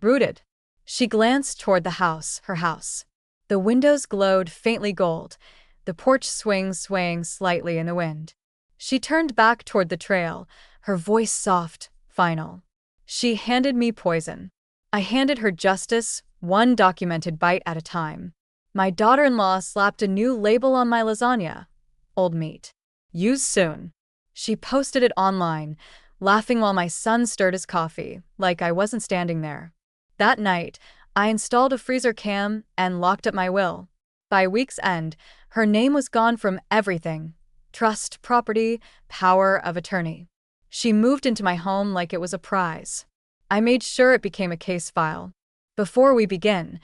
Rooted. She glanced toward the house, her house. The windows glowed faintly gold, the porch swings swaying slightly in the wind. She turned back toward the trail, her voice soft, final. She handed me poison. I handed her justice, one documented bite at a time. My daughter-in-law slapped a new label on my lasagna. Old meat. Use soon. She posted it online, laughing while my son stirred his coffee, like I wasn't standing there. That night, I installed a freezer cam and locked up my will. By week's end, her name was gone from everything: trust, property, power of attorney. She moved into my home like it was a prize. I made sure it became a case file. Before we begin,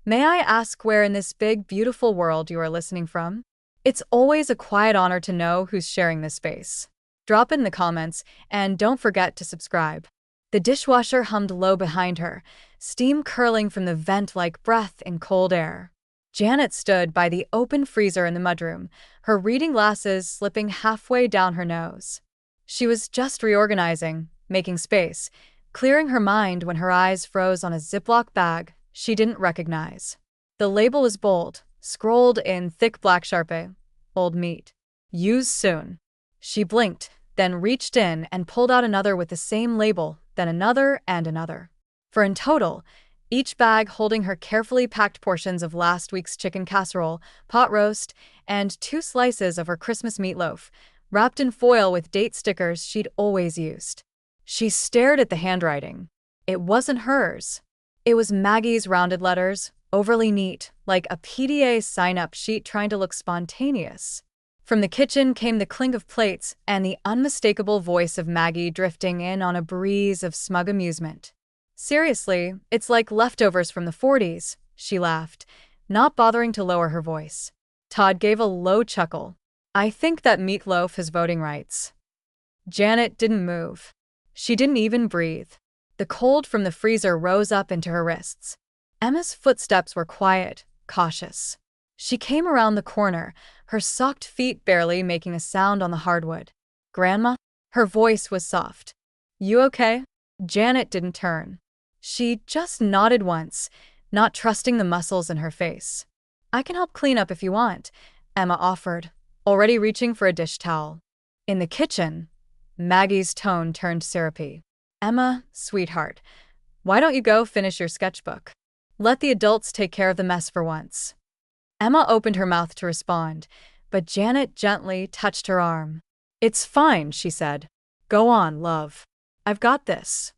may I ask where in this big, beautiful world you are listening from? It's always a quiet honor to know who's sharing this space. Drop it in the comments, and don't forget to subscribe. The dishwasher hummed low behind her, steam curling from the vent like breath in cold air. Janet stood by the open freezer in the mudroom, her reading glasses slipping halfway down her nose. She was just reorganizing, making space, clearing her mind when her eyes froze on a Ziploc bag she didn't recognize. The label was bold, scrolled in thick black Sharpie. Old meat. Use soon. She blinked, then reached in and pulled out another with the same label, then another and another. For in total, each bag holding her carefully packed portions of last week's chicken casserole, pot roast, and 2 slices of her Christmas meatloaf, wrapped in foil with date stickers she'd always used. She stared at the handwriting. It wasn't hers. It was Maggie's rounded letters, overly neat, like a PDA sign-up sheet trying to look spontaneous. From the kitchen came the clink of plates and the unmistakable voice of Maggie drifting in on a breeze of smug amusement. Seriously, it's like leftovers from the 40s, she laughed, not bothering to lower her voice. Todd gave a low chuckle. I think that meatloaf has voting rights. Janet didn't move. She didn't even breathe. The cold from the freezer rose up into her wrists. Emma's footsteps were quiet, cautious. She came around the corner, her socked feet barely making a sound on the hardwood. Grandma? Her voice was soft. You okay? Janet didn't turn. She just nodded once, not trusting the muscles in her face. I can help clean up if you want, Emma offered, already reaching for a dish towel. In the kitchen, Maggie's tone turned syrupy. Emma, sweetheart, why don't you go finish your sketchbook? Let the adults take care of the mess for once. Emma opened her mouth to respond, but Janet gently touched her arm. It's fine, she said. Go on, love. I've got this.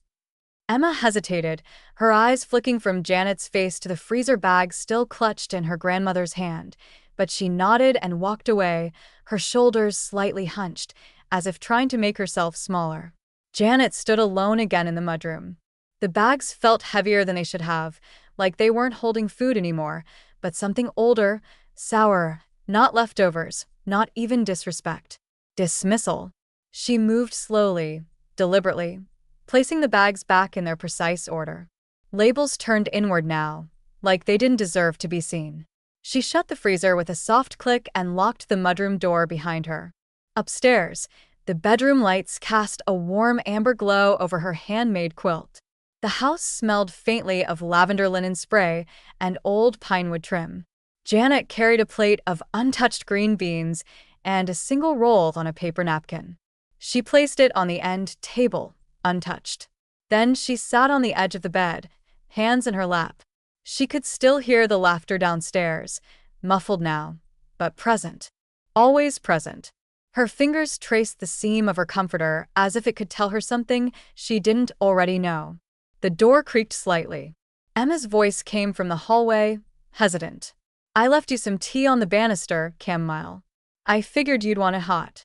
Emma hesitated, her eyes flicking from Janet's face to the freezer bag still clutched in her grandmother's hand, but she nodded and walked away, her shoulders slightly hunched, as if trying to make herself smaller. Janet stood alone again in the mudroom. The bags felt heavier than they should have, like they weren't holding food anymore, but something older, sour, not leftovers, not even disrespect. Dismissal. She moved slowly, deliberately, placing the bags back in their precise order. Labels turned inward now, like they didn't deserve to be seen. She shut the freezer with a soft click and locked the mudroom door behind her. Upstairs, the bedroom lights cast a warm amber glow over her handmade quilt. The house smelled faintly of lavender linen spray and old pinewood trim. Janet carried a plate of untouched green beans and a single roll on a paper napkin. She placed it on the end table, untouched. Then she sat on the edge of the bed, hands in her lap. She could still hear the laughter downstairs, muffled now, but present. Always present. Her fingers traced the seam of her comforter as if it could tell her something she didn't already know. The door creaked slightly. Emma's voice came from the hallway, hesitant. I left you some tea on the banister, chamomile. I figured you'd want it hot.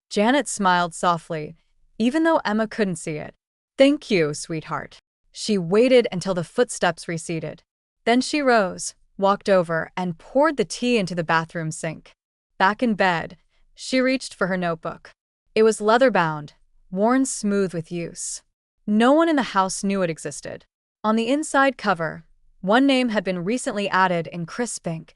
Janet smiled softly, even though Emma couldn't see it. Thank you, sweetheart. She waited until the footsteps receded. Then she rose, walked over, and poured the tea into the bathroom sink. Back in bed, she reached for her notebook. It was leather-bound, worn smooth with use. No one in the house knew it existed. On the inside cover, one name had been recently added in crisp ink: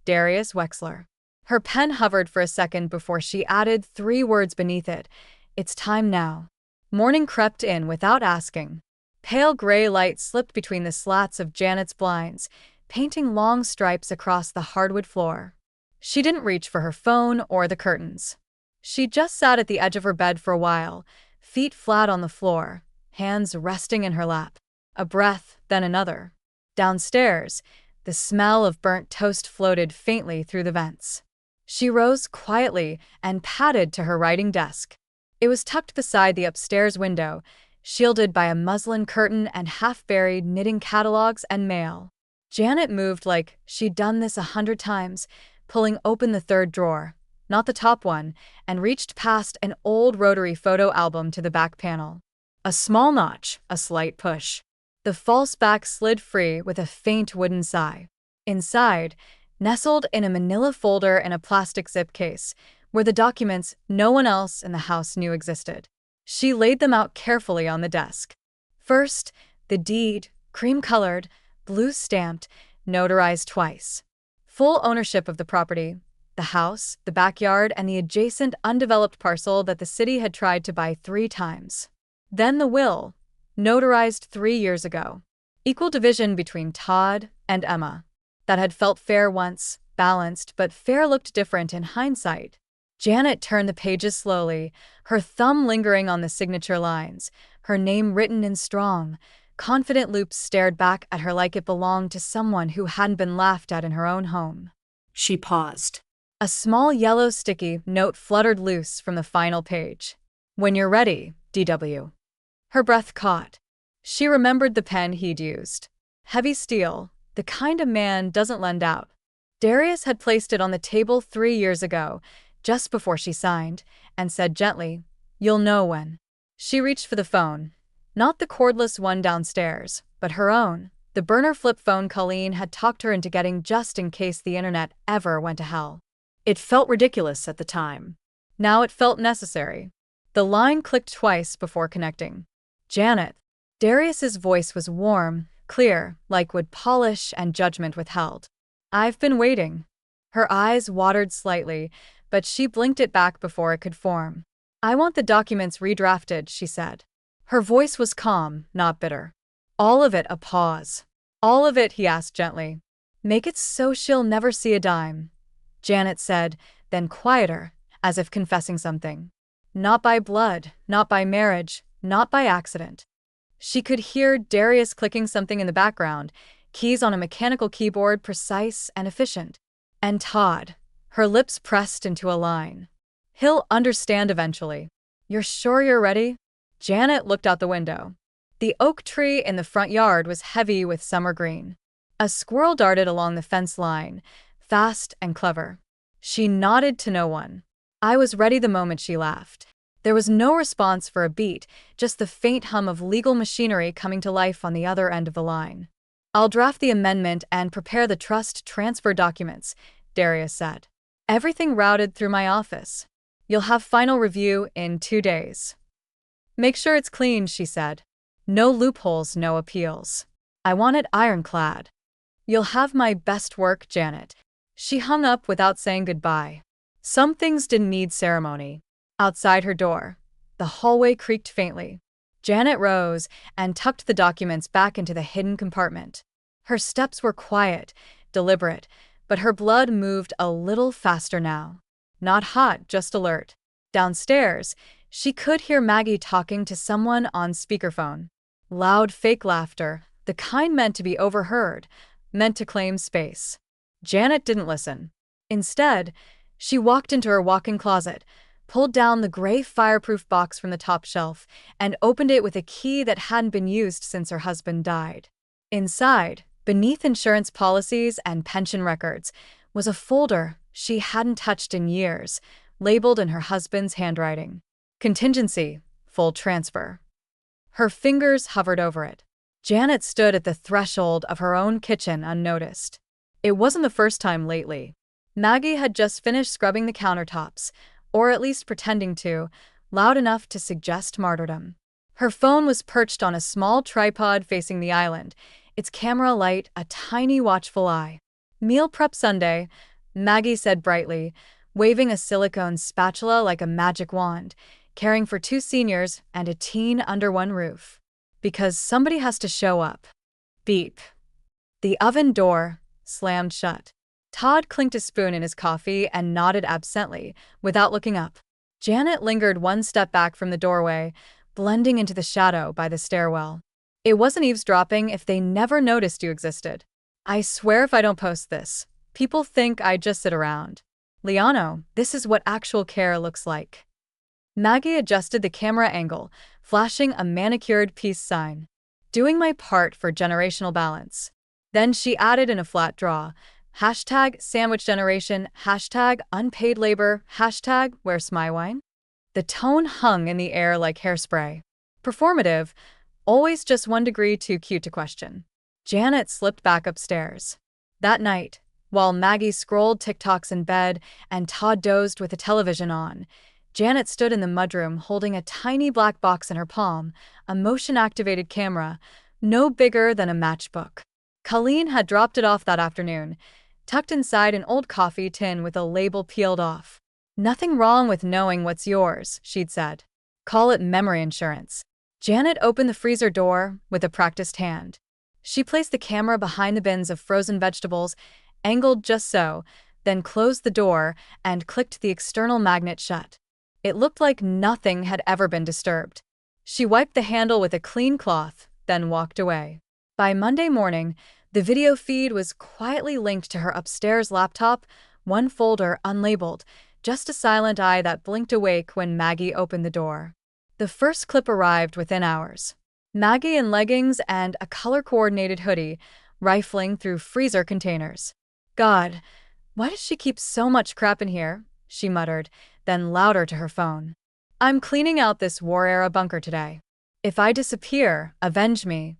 Darius Wexler. Her pen hovered for a second before she added 3 words beneath it: It's time now. Morning crept in without asking. Pale gray light slipped between the slats of Janet's blinds, painting long stripes across the hardwood floor. She didn't reach for her phone or the curtains. She just sat at the edge of her bed for a while, feet flat on the floor, hands resting in her lap. A breath, then another. Downstairs, the smell of burnt toast floated faintly through the vents. She rose quietly and padded to her writing desk. It was tucked beside the upstairs window, shielded by a muslin curtain and half-buried knitting catalogs and mail. Janet moved like she'd done this 100 times, pulling open the third drawer, not the top one, and reached past an old rotary photo album to the back panel. A small notch, a slight push. The false back slid free with a faint wooden sigh. Inside, nestled in a manila folder in a plastic zip case, were the documents no one else in the house knew existed. She laid them out carefully on the desk. First, the deed, cream-colored, blue-stamped, notarized twice. Full ownership of the property, the house, the backyard, and the adjacent undeveloped parcel that the city had tried to buy 3 times. Then the will, notarized 3 years ago. Equal division between Todd and Emma. That had felt fair once, balanced, but fair looked different in hindsight. Janet turned the pages slowly, her thumb lingering on the signature lines, her name written in strong, confident loops stared back at her like it belonged to someone who hadn't been laughed at in her own home. She paused. A small yellow sticky note fluttered loose from the final page. "When you're ready, DW." Her breath caught. She remembered the pen he'd used. Heavy steel, the kind a man doesn't lend out. Darius had placed it on the table 3 years ago, just before she signed, and said gently, "You'll know when." She reached for the phone. Not the cordless one downstairs, but her own, the burner flip phone Colleen had talked her into getting just in case the internet ever went to hell. It felt ridiculous at the time. Now it felt necessary. The line clicked twice before connecting. "Janet." Darius's voice was warm, clear, like wood polish and judgment withheld. "I've been waiting." Her eyes watered slightly, but she blinked it back before it could form. "I want the documents redrafted," she said. Her voice was calm, not bitter. "All of it?" A pause. "All of it?" he asked gently. "Make it so she'll never see a dime," Janet said, then quieter, as if confessing something. "Not by blood, not by marriage, not by accident." She could hear Darius clicking something in the background, keys on a mechanical keyboard, precise and efficient. And Todd, her lips pressed into a line. "He'll understand eventually." "You're sure you're ready?" Janet looked out the window. The oak tree in the front yard was heavy with summer green. A squirrel darted along the fence line, fast and clever. She nodded to no one. "I was ready the moment," she laughed. There was no response for a beat, just the faint hum of legal machinery coming to life on the other end of the line. "I'll draft the amendment and prepare the trust transfer documents," Darius said. "Everything routed through my office. You'll have final review in 2 days. Make sure it's clean," she said. "No loopholes, no appeals. I want it ironclad." "You'll have my best work, Janet." She hung up without saying goodbye. Some things didn't need ceremony. Outside her door, the hallway creaked faintly. Janet rose and tucked the documents back into the hidden compartment. Her steps were quiet, deliberate, but her blood moved a little faster now. Not hot, just alert. Downstairs, she could hear Maggie talking to someone on speakerphone. Loud fake laughter, the kind meant to be overheard, meant to claim space. Janet didn't listen. Instead, she walked into her walk-in closet, pulled down the gray fireproof box from the top shelf, and opened it with a key that hadn't been used since her husband died. Inside, beneath insurance policies and pension records, was a folder she hadn't touched in years, labeled in her husband's handwriting. "Contingency, full transfer." Her fingers hovered over it. Janet stood at the threshold of her own kitchen unnoticed. It wasn't the first time lately. Maggie had just finished scrubbing the countertops, or at least pretending to, loud enough to suggest martyrdom. Her phone was perched on a small tripod facing the island, its camera light a tiny watchful eye. "Meal prep Sunday," Maggie said brightly, waving a silicone spatula like a magic wand, caring for 2 seniors and a teen under one roof. Because somebody has to show up. Beep. The oven door slammed shut. Todd clinked a spoon in his coffee and nodded absently, without looking up. Janet lingered one step back from the doorway, blending into the shadow by the stairwell. It wasn't eavesdropping if they never noticed you existed. I swear if I don't post this, people think I just sit around. Liano, this is what actual care looks like. Maggie adjusted the camera angle, flashing a manicured peace sign. Doing my part for generational balance. Then she added in a flat draw, #sandwich generation, #unpaid labor, #where's my wine? The tone hung in the air like hairspray. Performative, always just 1 degree too cute to question. Janet slipped back upstairs. That night, while Maggie scrolled TikToks in bed and Todd dozed with the television on, Janet stood in the mudroom holding a tiny black box in her palm, a motion-activated camera, no bigger than a matchbook. Colleen had dropped it off that afternoon, tucked inside an old coffee tin with a label peeled off. Nothing wrong with knowing what's yours, she'd said. Call it memory insurance. Janet opened the freezer door with a practiced hand. She placed the camera behind the bins of frozen vegetables, angled just so, then closed the door and clicked the external magnet shut. It looked like nothing had ever been disturbed. She wiped the handle with a clean cloth, then walked away. By Monday morning, the video feed was quietly linked to her upstairs laptop, one folder unlabeled, just a silent eye that blinked awake when Maggie opened the door. The first clip arrived within hours. Maggie in leggings and a color-coordinated hoodie, rifling through freezer containers. God, why does she keep so much crap in here? She muttered, then louder to her phone. I'm cleaning out this war-era bunker today. If I disappear, avenge me.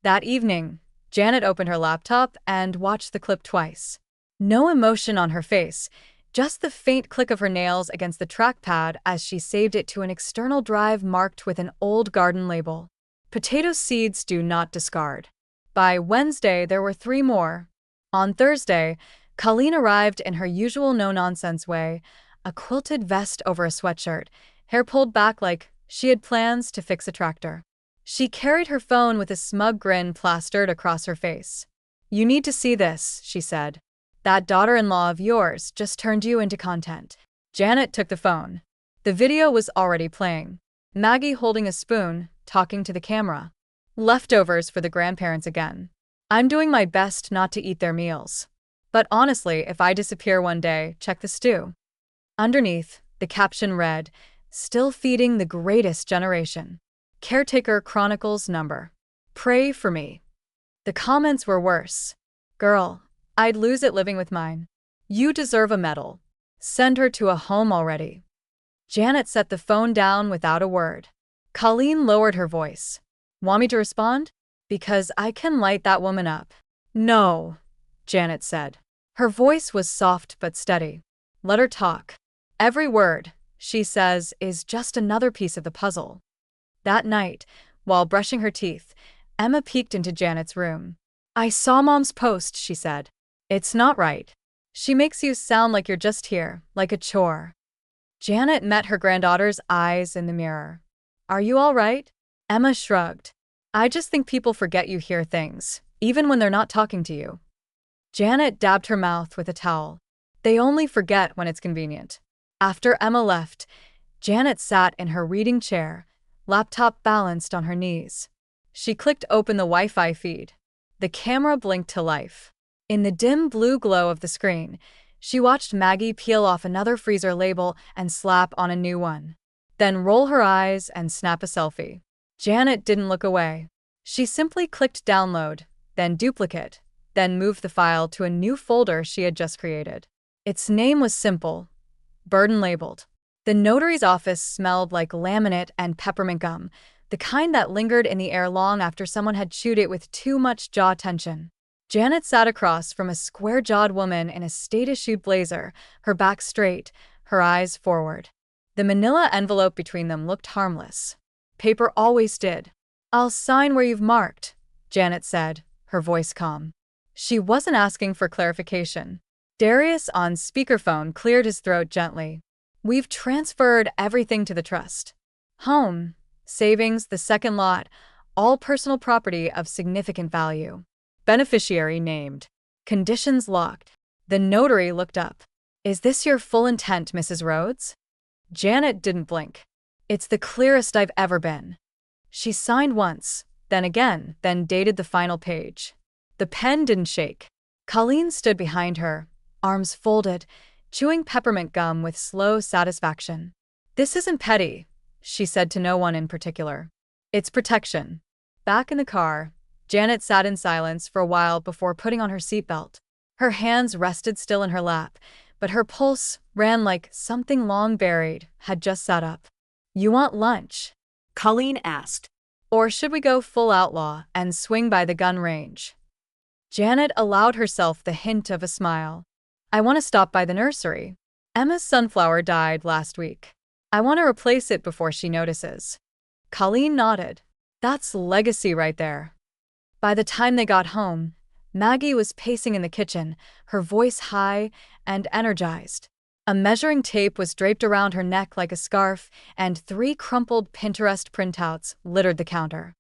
That evening, Janet opened her laptop and watched the clip twice. No emotion on her face, just the faint click of her nails against the trackpad as she saved it to an external drive marked with an old garden label. Potato seeds do not discard. By Wednesday, there were 3 more. On Thursday, Colleen arrived in her usual no-nonsense way, a quilted vest over a sweatshirt, hair pulled back like she had plans to fix a tractor. She carried her phone with a smug grin plastered across her face. You need to see this, she said. That daughter-in-law of yours just turned you into content. Janet took the phone. The video was already playing. Maggie holding a spoon, talking to the camera. Leftovers for the grandparents again. I'm doing my best not to eat their meals. But honestly, if I disappear one day, check the stew. Underneath, the caption read, Still feeding the greatest generation. Caretaker Chronicles number. Pray for me. The comments were worse. Girl, I'd lose it living with mine. You deserve a medal. Send her to a home already. Janet set the phone down without a word. Colleen lowered her voice. Want me to respond? Because I can light that woman up. No, Janet said. Her voice was soft but steady. Let her talk. Every word, she says, is just another piece of the puzzle. That night, while brushing her teeth, Emma peeked into Janet's room. I saw Mom's post, she said. It's not right. She makes you sound like you're just here, like a chore. Janet met her granddaughter's eyes in the mirror. Are you all right? Emma shrugged. I just think people forget you hear things, even when they're not talking to you. Janet dabbed her mouth with a towel. They only forget when it's convenient. After Emma left, Janet sat in her reading chair, laptop balanced on her knees. She clicked open the Wi-Fi feed. The camera blinked to life. In the dim blue glow of the screen, she watched Maggie peel off another freezer label and slap on a new one. Then roll her eyes and snap a selfie. Janet didn't look away. She simply clicked download, then duplicate, then moved the file to a new folder she had just created. Its name was simple, burden labeled. The notary's office smelled like laminate and peppermint gum, the kind that lingered in the air long after someone had chewed it with too much jaw tension. Janet sat across from a square-jawed woman in a state-issued blazer, her back straight, her eyes forward. The manila envelope between them looked harmless. Paper always did. I'll sign where you've marked, Janet said, her voice calm. She wasn't asking for clarification. Darius on speakerphone cleared his throat gently. We've transferred everything to the trust. Home, savings, the second lot, All personal property of significant value. Beneficiary named. Conditions locked. The notary looked up. Is this your full intent, Mrs. Rhodes? Janet didn't blink. It's the clearest I've ever been. She signed once, then again, then dated the final page. The pen didn't shake. Colleen stood behind her, arms folded, chewing peppermint gum with slow satisfaction. This isn't petty, she said to no one in particular. It's protection. Back in the car, Janet sat in silence for a while before putting on her seatbelt. Her hands rested still in her lap, but her pulse ran like something long buried had just sat up. You want lunch? Colleen asked. Or should we go full outlaw and swing by the gun range? Janet allowed herself the hint of a smile. I want to stop by the nursery. Emma's sunflower died last week. I want to replace it before she notices. Colleen nodded. That's legacy right there. By the time they got home, Maggie was pacing in the kitchen, her voice high and energized. A measuring tape was draped around her neck like a scarf, and 3 crumpled Pinterest printouts littered the counter.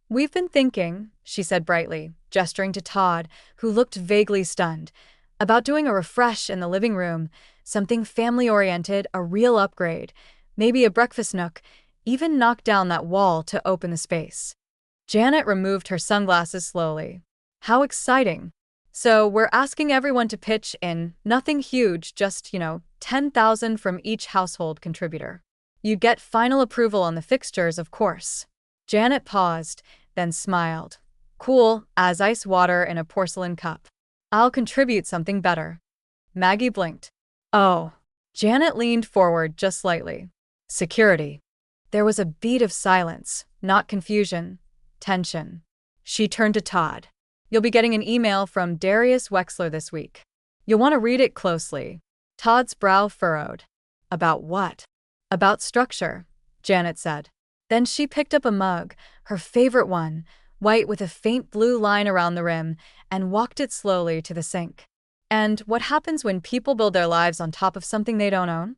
We've been thinking, she said brightly, gesturing to Todd, who looked vaguely stunned, about doing a refresh in the living room, something family-oriented, a real upgrade, maybe a breakfast nook, even knock down that wall to open the space. Janet removed her sunglasses slowly. How exciting. So we're asking everyone to pitch in, nothing huge, just, $10,000 from each household contributor. You'd get final approval on the fixtures, of course. Janet paused, then smiled. Cool, as ice water in a porcelain cup. I'll contribute something better. Maggie blinked. Oh. Janet leaned forward just slightly. Security. There was a beat of silence, not confusion, tension. She turned to Todd. You'll be getting an email from Darius Wexler this week. You'll want to read it closely. Todd's brow furrowed. About what? About structure, Janet said. Then she picked up a mug, her favorite one, white with a faint blue line around the rim, and walked it slowly to the sink. And what happens when people build their lives on top of something they don't own?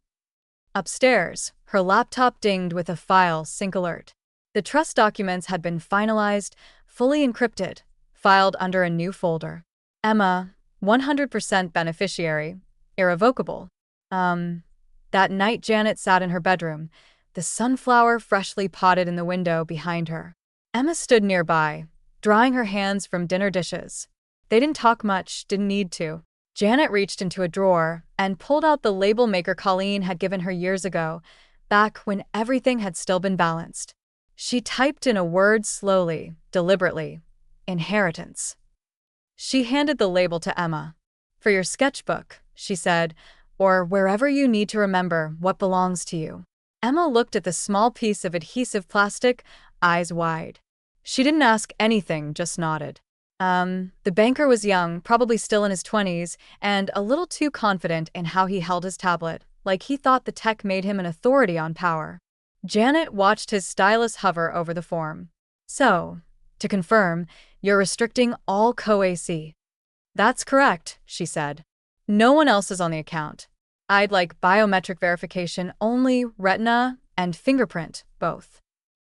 Upstairs, her laptop dinged with a file sync alert. The trust documents had been finalized, fully encrypted, filed under a new folder. Emma, 100% beneficiary, irrevocable. That night Janet sat in her bedroom, the sunflower freshly potted in the window behind her. Emma stood nearby, drying her hands from dinner dishes. They didn't talk much, didn't need to. Janet reached into a drawer and pulled out the label maker Colleen had given her years ago, back when everything had still been balanced. She typed in a word slowly, deliberately. Inheritance. She handed the label to Emma. For your sketchbook, she said, or wherever you need to remember what belongs to you. Emma looked at the small piece of adhesive plastic, eyes wide. She didn't ask anything, just nodded. The banker was young, probably still in his 20s, and a little too confident in how he held his tablet, like he thought the tech made him an authority on power. Janet watched his stylus hover over the form. So, to confirm, you're restricting all co-AC. That's correct, she said. No one else is on the account. I'd like biometric verification only, retina and fingerprint, both.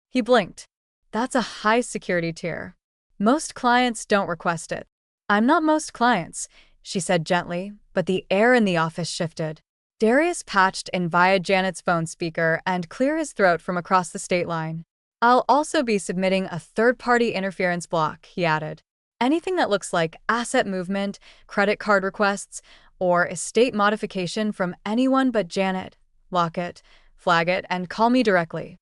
He blinked. That's a high security tier. Most clients don't request it. I'm not most clients, she said gently, but the air in the office shifted. Darius patched in via Janet's phone speaker and cleared his throat from across the state line. I'll also be submitting a third-party interference block, he added. Anything that looks like asset movement, credit card requests, or estate modification from anyone but Janet. Lock it, flag it, and call me directly.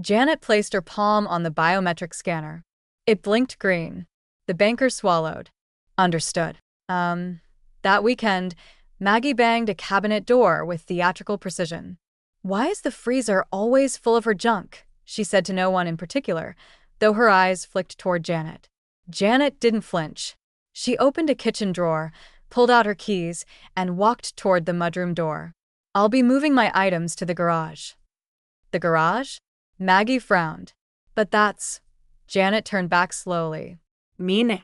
Janet placed her palm on the biometric scanner. It blinked green. The banker swallowed. Understood. That weekend, Maggie banged a cabinet door with theatrical precision. Why is the freezer always full of her junk? She said to no one in particular, though her eyes flicked toward Janet. Janet didn't flinch. She opened a kitchen drawer, pulled out her keys, and walked toward the mudroom door. I'll be moving my items to the garage. The garage? Maggie frowned. But that's... Janet turned back slowly. Mine.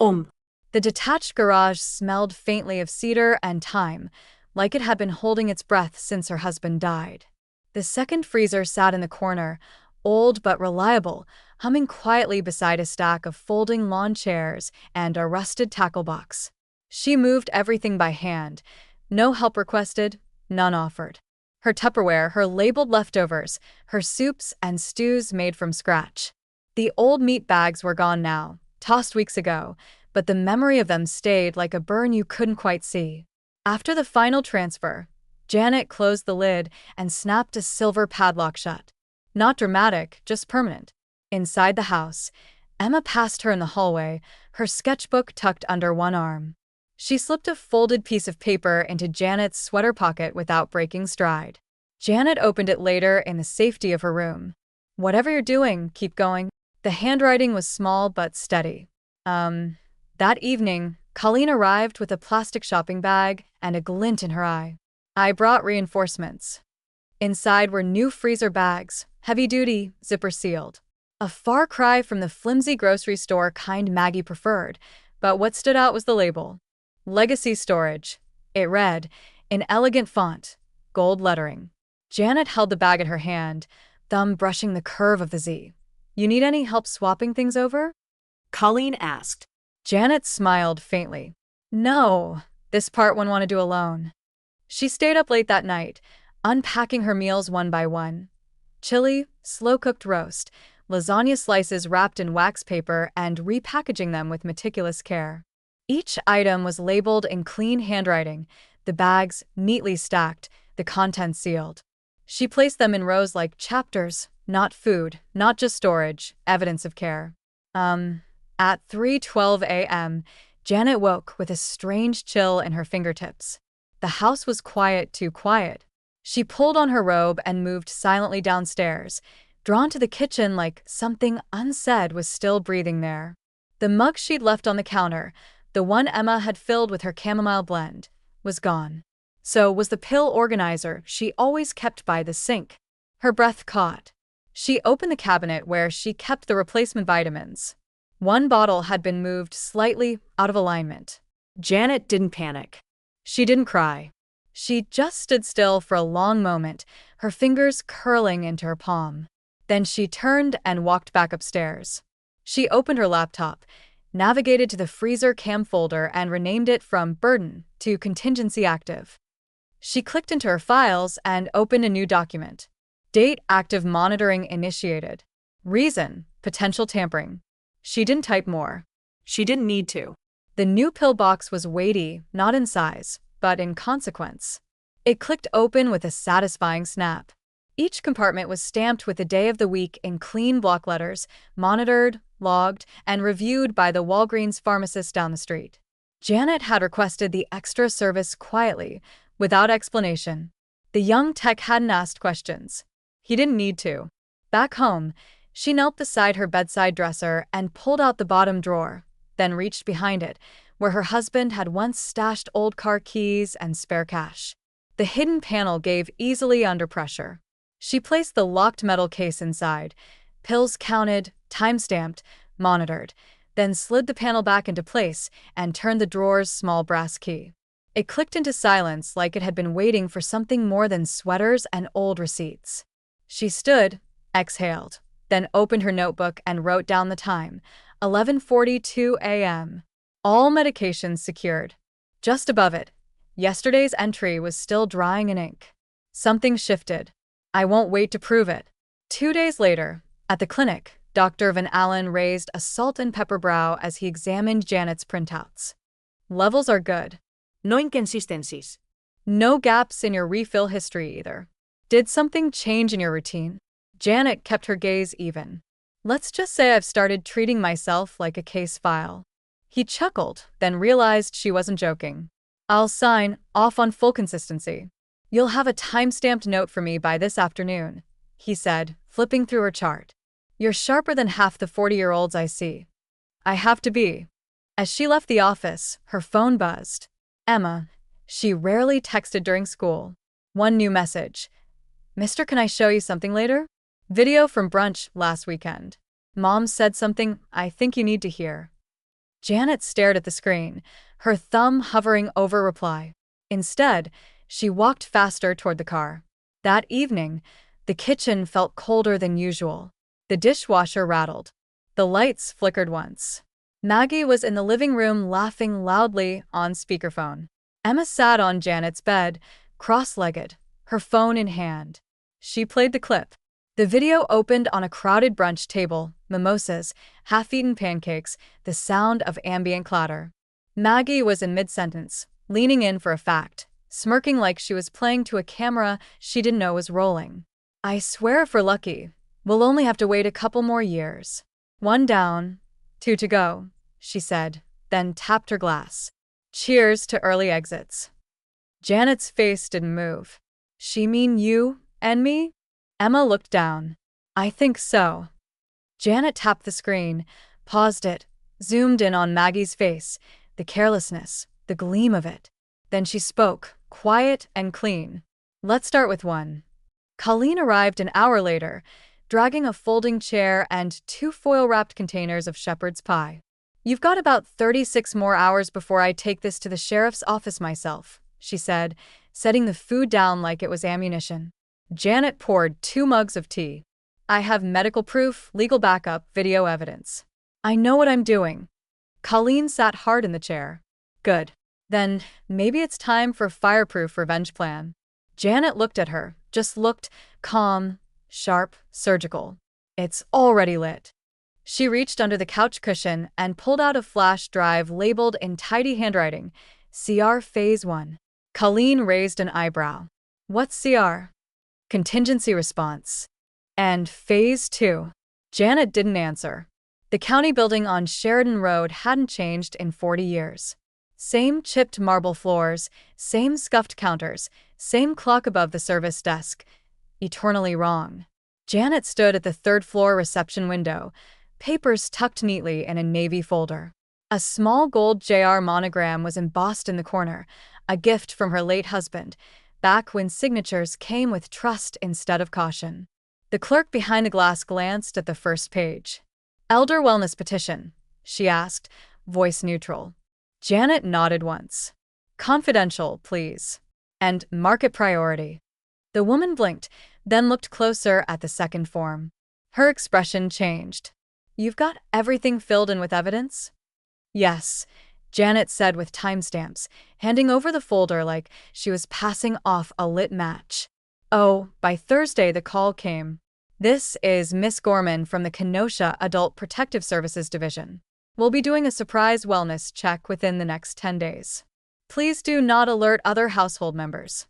The detached garage smelled faintly of cedar and thyme, like it had been holding its breath since her husband died. The second freezer sat in the corner, old but reliable, humming quietly beside a stack of folding lawn chairs and a rusted tackle box. She moved everything by hand. No help requested, none offered. Her Tupperware, her labeled leftovers, her soups and stews made from scratch. The old meat bags were gone now, tossed weeks ago, but the memory of them stayed like a burn you couldn't quite see. After the final transfer, Janet closed the lid and snapped a silver padlock shut. Not dramatic, just permanent. Inside the house, Emma passed her in the hallway, her sketchbook tucked under one arm. She slipped a folded piece of paper into Janet's sweater pocket without breaking stride. Janet opened it later in the safety of her room. "Whatever you're doing, keep going." The handwriting was small but steady. That evening, Colleen arrived with a plastic shopping bag and a glint in her eye. "I brought reinforcements." Inside were new freezer bags, heavy-duty, zipper-sealed. A far cry from the flimsy grocery store kind Maggie preferred, but what stood out was the label. Legacy Storage. It read, in elegant font, gold lettering. Janet held the bag in her hand, thumb brushing the curve of the Z. "You need any help swapping things over?" Colleen asked. Janet smiled faintly. "No, this part one want to do alone." She stayed up late that night, unpacking her meals one by one. Chili, slow-cooked roast, lasagna slices wrapped in wax paper and repackaging them with meticulous care. Each item was labeled in clean handwriting, the bags neatly stacked, the contents sealed. She placed them in rows like chapters, not food, not just storage, evidence of care. At 3:12 a.m., Janet woke with a strange chill in her fingertips. The house was quiet, too quiet. She pulled on her robe and moved silently downstairs, drawn to the kitchen like something unsaid was still breathing there. The mug she'd left on the counter, the one Emma had filled with her chamomile blend, was gone. So was the pill organizer she always kept by the sink. Her breath caught. She opened the cabinet where she kept the replacement vitamins. One bottle had been moved slightly out of alignment. Janet didn't panic. She didn't cry. She just stood still for a long moment, her fingers curling into her palm. Then she turned and walked back upstairs. She opened her laptop, navigated to the freezer cam folder and renamed it from Burden to Contingency Active. She clicked into her files and opened a new document. Date active monitoring initiated. Reason, potential tampering. She didn't type more. She didn't need to. The new pill box was weighty, not in size, but in consequence. It clicked open with a satisfying snap. Each compartment was stamped with the day of the week in clean block letters, monitored, logged, and reviewed by the Walgreens pharmacist down the street. Janet had requested the extra service quietly, without explanation. The young tech hadn't asked questions. He didn't need to. Back home, she knelt beside her bedside dresser and pulled out the bottom drawer, then reached behind it, where her husband had once stashed old car keys and spare cash. The hidden panel gave easily under pressure. She placed the locked metal case inside, pills counted, time-stamped, monitored, then slid the panel back into place and turned the drawer's small brass key. It clicked into silence like it had been waiting for something more than sweaters and old receipts. She stood, exhaled, then opened her notebook and wrote down the time, 11:42 a.m. All medications secured. Just above it, yesterday's entry was still drying in ink. Something shifted. "I won't wait to prove it." 2 days later, at the clinic, Dr. Van Allen raised a salt and pepper brow as he examined Janet's printouts. "Levels are good. No inconsistencies. No gaps in your refill history either. Did something change in your routine?" Janet kept her gaze even. "Let's just say I've started treating myself like a case file." He chuckled, then realized she wasn't joking. "I'll sign off on full consistency. You'll have a time-stamped note for me by this afternoon," he said, flipping through her chart. "You're sharper than half the 40-year-olds I see." "I have to be." As she left the office, her phone buzzed. Emma. She rarely texted during school. One new message. "Mister, can I show you something later? Video from brunch last weekend. Mom said something I think you need to hear." Janet stared at the screen, her thumb hovering over reply. Instead, she walked faster toward the car. That evening, the kitchen felt colder than usual. The dishwasher rattled. The lights flickered once. Maggie was in the living room laughing loudly on speakerphone. Emma sat on Janet's bed, cross-legged, her phone in hand. She played the clip. The video opened on a crowded brunch table, mimosas, half-eaten pancakes, the sound of ambient clatter. Maggie was in mid-sentence, leaning in for a fact, smirking like she was playing to a camera she didn't know was rolling. I swear if we're lucky, we'll only have to wait a couple more years. 1 down, 2 to go, she said, then tapped her glass. Cheers to early exits. Janet's face didn't move. She mean you and me? Emma looked down. I think so. Janet tapped the screen, paused it, zoomed in on Maggie's face, the carelessness, the gleam of it. Then she spoke, quiet and clean. Let's start with 1. Colleen arrived an hour later, dragging a folding chair and 2 foil-wrapped containers of shepherd's pie. You've got about 36 more hours before I take this to the sheriff's office myself, she said, setting the food down like it was ammunition. Janet poured 2 mugs of tea. I have medical proof, legal backup, video evidence. I know what I'm doing. Colleen sat hard in the chair. Good. Then maybe it's time for a fireproof revenge plan. Janet looked at her, just looked, calm, sharp, surgical. It's already lit. She reached under the couch cushion and pulled out a flash drive labeled in tidy handwriting, CR Phase 1. Colleen raised an eyebrow. What's CR? Contingency response. And Phase 2. Janet didn't answer. The county building on Sheridan Road hadn't changed in 40 years. Same chipped marble floors, same scuffed counters, same clock above the service desk. Eternally wrong. Janet stood at the 3rd-floor reception window, papers tucked neatly in a navy folder. A small gold JR monogram was embossed in the corner, a gift from her late husband, back when signatures came with trust instead of caution. The clerk behind the glass glanced at the first page. Elder wellness petition, she asked, voice neutral. Janet nodded once. Confidential, please. And market priority. The woman blinked, then looked closer at the second form. Her expression changed. You've got everything filled in with evidence? Yes, Janet said with timestamps, handing over the folder like she was passing off a lit match. Oh, by Thursday the call came. This is Miss Gorman from the Kenosha Adult Protective Services Division. We'll be doing a surprise wellness check within the next 10 days. Please do not alert other household members.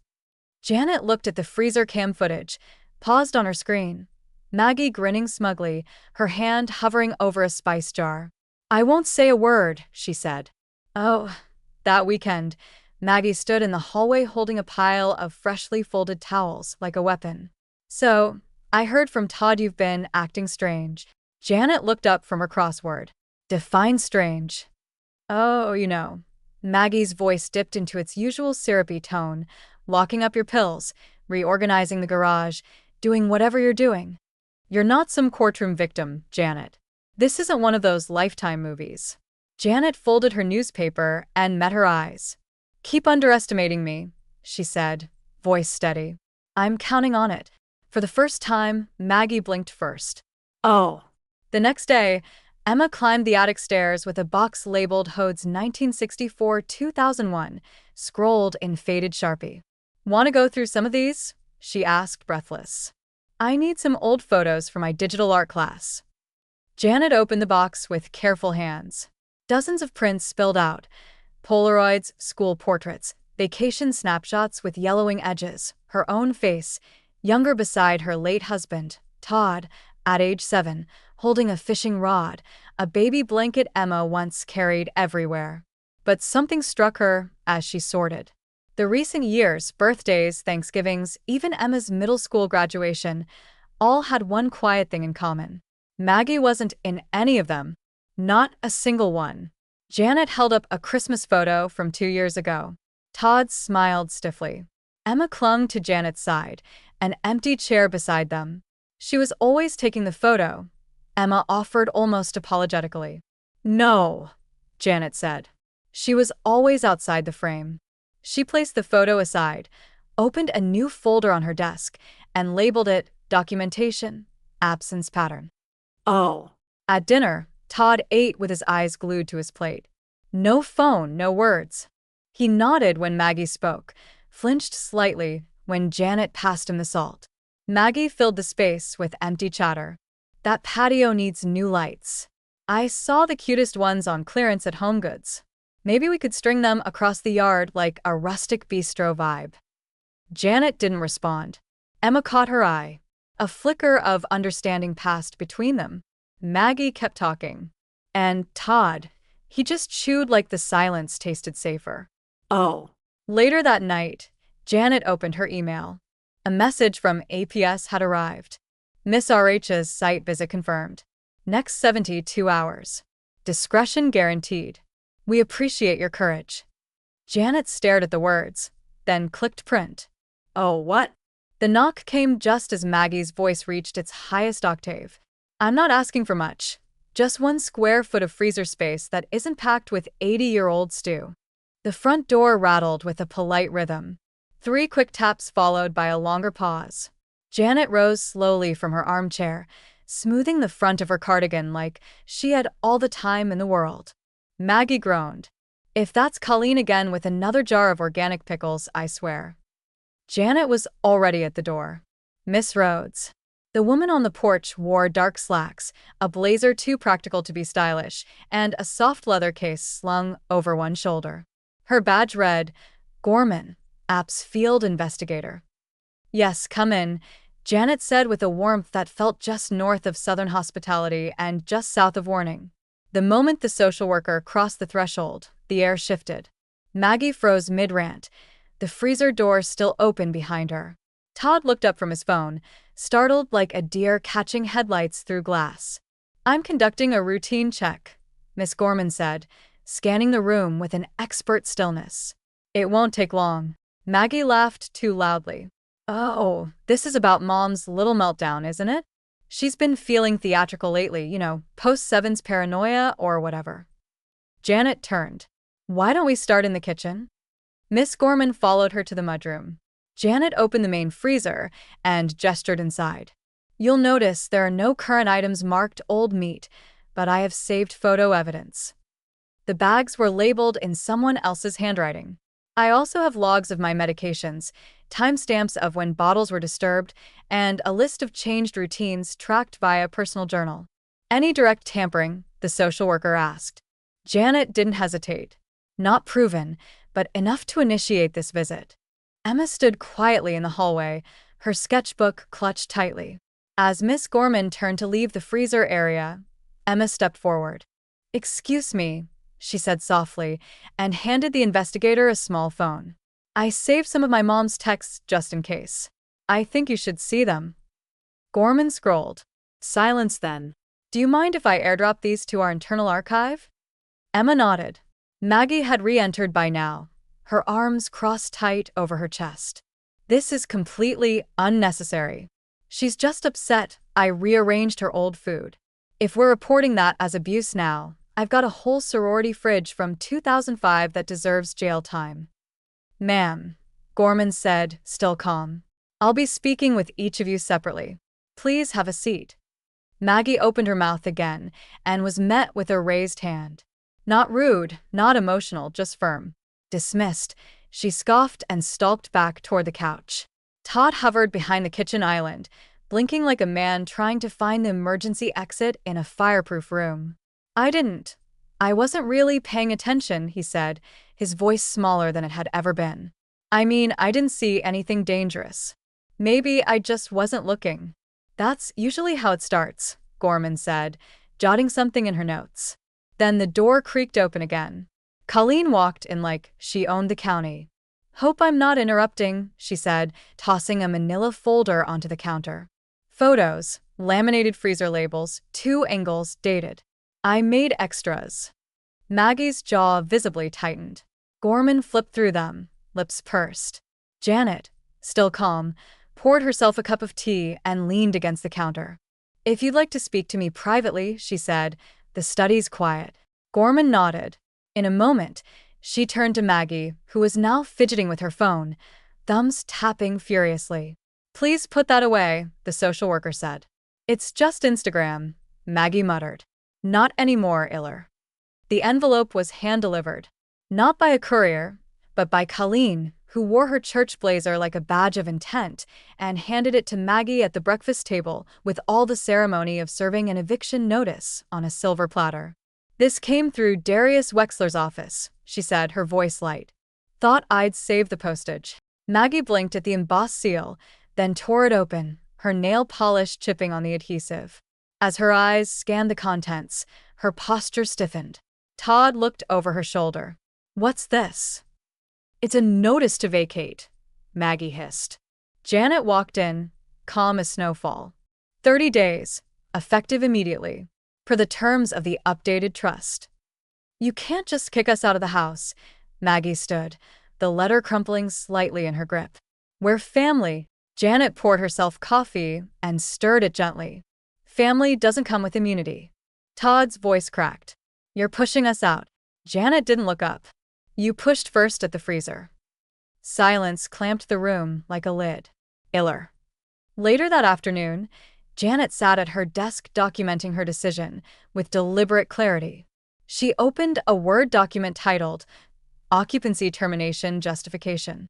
Janet looked at the freezer cam footage, paused on her screen. Maggie grinning smugly, her hand hovering over a spice jar. I won't say a word, she said. Oh, that weekend, Maggie stood in the hallway holding a pile of freshly folded towels like a weapon. So, I heard from Todd you've been acting strange. Janet looked up from her crossword. Define strange. Oh, you know. Maggie's voice dipped into its usual syrupy tone, locking up your pills, reorganizing the garage, doing whatever you're doing. You're not some courtroom victim, Janet. This isn't one of those Lifetime movies. Janet folded her newspaper and met her eyes. Keep underestimating me, she said, voice steady. I'm counting on it. For the first time, Maggie blinked first. Oh. The next day, Emma climbed the attic stairs with a box labeled Hode's 1964-2001, scrolled in faded Sharpie. Want to go through some of these? She asked, breathless. I need some old photos for my digital art class. Janet opened the box with careful hands. Dozens of prints spilled out. Polaroids, school portraits, vacation snapshots with yellowing edges, her own face, younger beside her late husband, Todd, at age 7, holding a fishing rod, a baby blanket Emma once carried everywhere. But something struck her as she sorted. The recent years, birthdays, Thanksgivings, even Emma's middle school graduation, all had one quiet thing in common. Maggie wasn't in any of them. Not a single one. Janet held up a Christmas photo from 2 years ago. Todd smiled stiffly. Emma clung to Janet's side, an empty chair beside them. She was always taking the photo, Emma offered almost apologetically. No, Janet said. She was always outside the frame. She placed the photo aside, opened a new folder on her desk, and labeled it Documentation, Absence Pattern. Oh. At dinner, Todd ate with his eyes glued to his plate. No phone, no words. He nodded when Maggie spoke, flinched slightly when Janet passed him the salt. Maggie filled the space with empty chatter. That patio needs new lights. I saw the cutest ones on clearance at HomeGoods. Maybe we could string them across the yard like a rustic bistro vibe. Janet didn't respond. Emma caught her eye. A flicker of understanding passed between them. Maggie kept talking. And Todd, he just chewed like the silence tasted safer. Oh. Later that night, Janet opened her email. A message from APS had arrived. Miss RH's site visit confirmed. Next 72 hours. Discretion guaranteed. We appreciate your courage. Janet stared at the words, then clicked print. Oh, what? The knock came just as Maggie's voice reached its highest octave. I'm not asking for much. Just 1 square foot of freezer space that isn't packed with 80-year-old stew. The front door rattled with a polite rhythm. 3 quick taps followed by a longer pause. Janet rose slowly from her armchair, smoothing the front of her cardigan like she had all the time in the world. Maggie groaned. If that's Colleen again with another jar of organic pickles, I swear. Janet was already at the door. Miss Rhodes. The woman on the porch wore dark slacks, a blazer too practical to be stylish, and a soft leather case slung over one shoulder. Her badge read, Gorman, Apps Field Investigator. Yes, come in, Janet said with a warmth that felt just north of Southern hospitality and just south of warning. The moment the social worker crossed the threshold, the air shifted. Maggie froze mid-rant, the freezer door still open behind her. Todd looked up from his phone, startled like a deer catching headlights through glass. I'm conducting a routine check, Miss Gorman said, scanning the room with an expert stillness. It won't take long. Maggie laughed too loudly. Oh, this is about Mom's little meltdown, isn't it? She's been feeling theatrical lately, post-sevens paranoia or whatever. Janet turned. Why don't we start in the kitchen? Miss Gorman followed her to the mudroom. Janet opened the main freezer and gestured inside. You'll notice there are no current items marked old meat, but I have saved photo evidence. The bags were labeled in someone else's handwriting. I also have logs of my medications, timestamps of when bottles were disturbed, and a list of changed routines tracked via personal journal. Any direct tampering? The social worker asked. Janet didn't hesitate. Not proven, but enough to initiate this visit. Emma stood quietly in the hallway, her sketchbook clutched tightly. As Miss Gorman turned to leave the freezer area, Emma stepped forward. Excuse me, she said softly, and handed the investigator a small phone. I saved some of my mom's texts just in case. I think you should see them. Gorman scrolled. Silence then. Do you mind if I airdrop these to our internal archive? Emma nodded. Maggie had re-entered by now, her arms crossed tight over her chest. This is completely unnecessary. She's just upset I rearranged her old food. If we're reporting that as abuse now, I've got a whole sorority fridge from 2005 that deserves jail time. Ma'am, Gorman said, still calm. I'll be speaking with each of you separately. Please have a seat. Maggie opened her mouth again and was met with a raised hand. Not rude, not emotional, just firm. Dismissed, she scoffed and stalked back toward the couch. Todd hovered behind the kitchen island, blinking like a man trying to find the emergency exit in a fireproof room. I wasn't really paying attention, he said, his voice smaller than it had ever been. I didn't see anything dangerous. Maybe I just wasn't looking. That's usually how it starts, Gorman said, jotting something in her notes. Then the door creaked open again. Colleen walked in like she owned the county. Hope I'm not interrupting, she said, tossing a manila folder onto the counter. Photos, laminated freezer labels, 2 angles, dated. I made extras. Maggie's jaw visibly tightened. Gorman flipped through them, lips pursed. Janet, still calm, poured herself a cup of tea and leaned against the counter. If you'd like to speak to me privately, she said, the study's quiet. Gorman nodded. In a moment, she turned to Maggie, who was now fidgeting with her phone, thumbs tapping furiously. Please put that away, the social worker said. It's just Instagram. Maggie muttered. Not anymore, Iller. The envelope was hand-delivered. Not by a courier, but by Colleen, who wore her church blazer like a badge of intent and handed it to Maggie at the breakfast table with all the ceremony of serving an eviction notice on a silver platter. This came through Darius Wexler's office, she said, her voice light. Thought I'd save the postage. Maggie blinked at the embossed seal, then tore it open, her nail polish chipping on the adhesive. As her eyes scanned the contents, her posture stiffened. Todd looked over her shoulder. What's this? It's a notice to vacate, Maggie hissed. Janet walked in, calm as snowfall. 30 days, effective immediately, per the terms of the updated trust. You can't just kick us out of the house. Maggie stood, the letter crumpling slightly in her grip. We're family. Janet poured herself coffee and stirred it gently. Family doesn't come with immunity. Todd's voice cracked. You're pushing us out. Janet didn't look up. You pushed first at the freezer. Silence clamped the room like a lid. Iller. Later that afternoon, Janet sat at her desk documenting her decision with deliberate clarity. She opened a Word document titled Occupancy Termination Justification.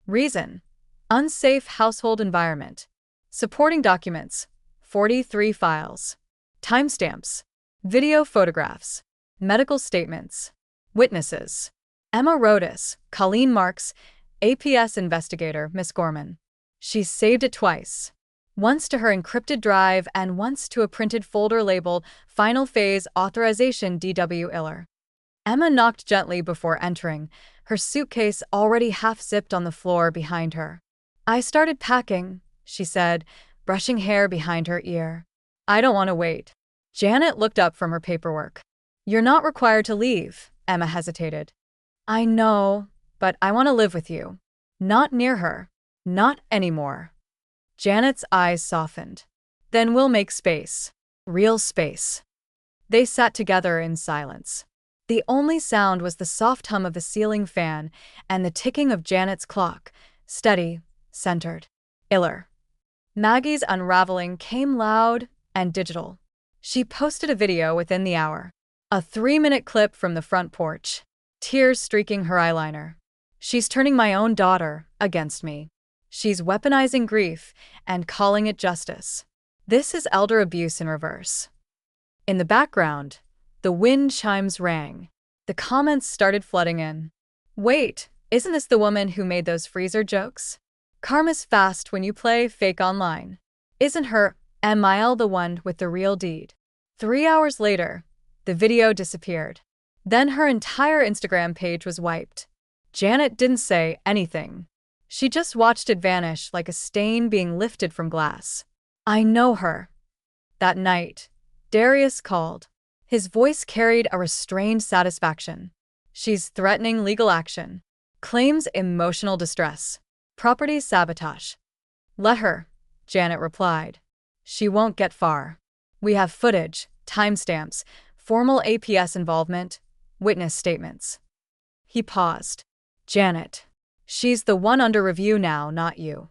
Reason: Unsafe Household Environment. Supporting documents: 43 files. Timestamps: video photographs, medical statements, witnesses. Emma Rodas, Colleen Marks, APS investigator, Miss Gorman. She saved it twice. Once to her encrypted drive and once to a printed folder labeled Final Phase Authorization DW Iller. Emma knocked gently before entering, her suitcase already half-zipped on the floor behind her. I started packing, she said, brushing hair behind her ear. I don't want to wait. Janet looked up from her paperwork. You're not required to leave, Emma hesitated. I know, but I want to live with you. Not near her. Not anymore. Janet's eyes softened. Then we'll make space. Real space. They sat together in silence. The only sound was the soft hum of the ceiling fan and the ticking of Janet's clock, steady, centered. Iller. Maggie's unraveling came loud and digital. She posted a video within the hour. A 3-minute clip from the front porch. Tears streaking her eyeliner. She's turning my own daughter against me. She's weaponizing grief and calling it justice. This is elder abuse in reverse. In the background, the wind chimes rang. The comments started flooding in. Wait, isn't this the woman who made those freezer jokes? Karma's fast when you play fake online. Isn't her MIL the one with the real deed? 3 hours later, the video disappeared. Then her entire Instagram page was wiped. Janet didn't say anything. She just watched it vanish like a stain being lifted from glass. I know her. That night, Darius called. His voice carried a restrained satisfaction. She's threatening legal action. Claims emotional distress. Property sabotage. Let her, Janet replied. She won't get far. We have footage, timestamps, formal APS involvement, witness statements. He paused. Janet. She's the one under review now, not you.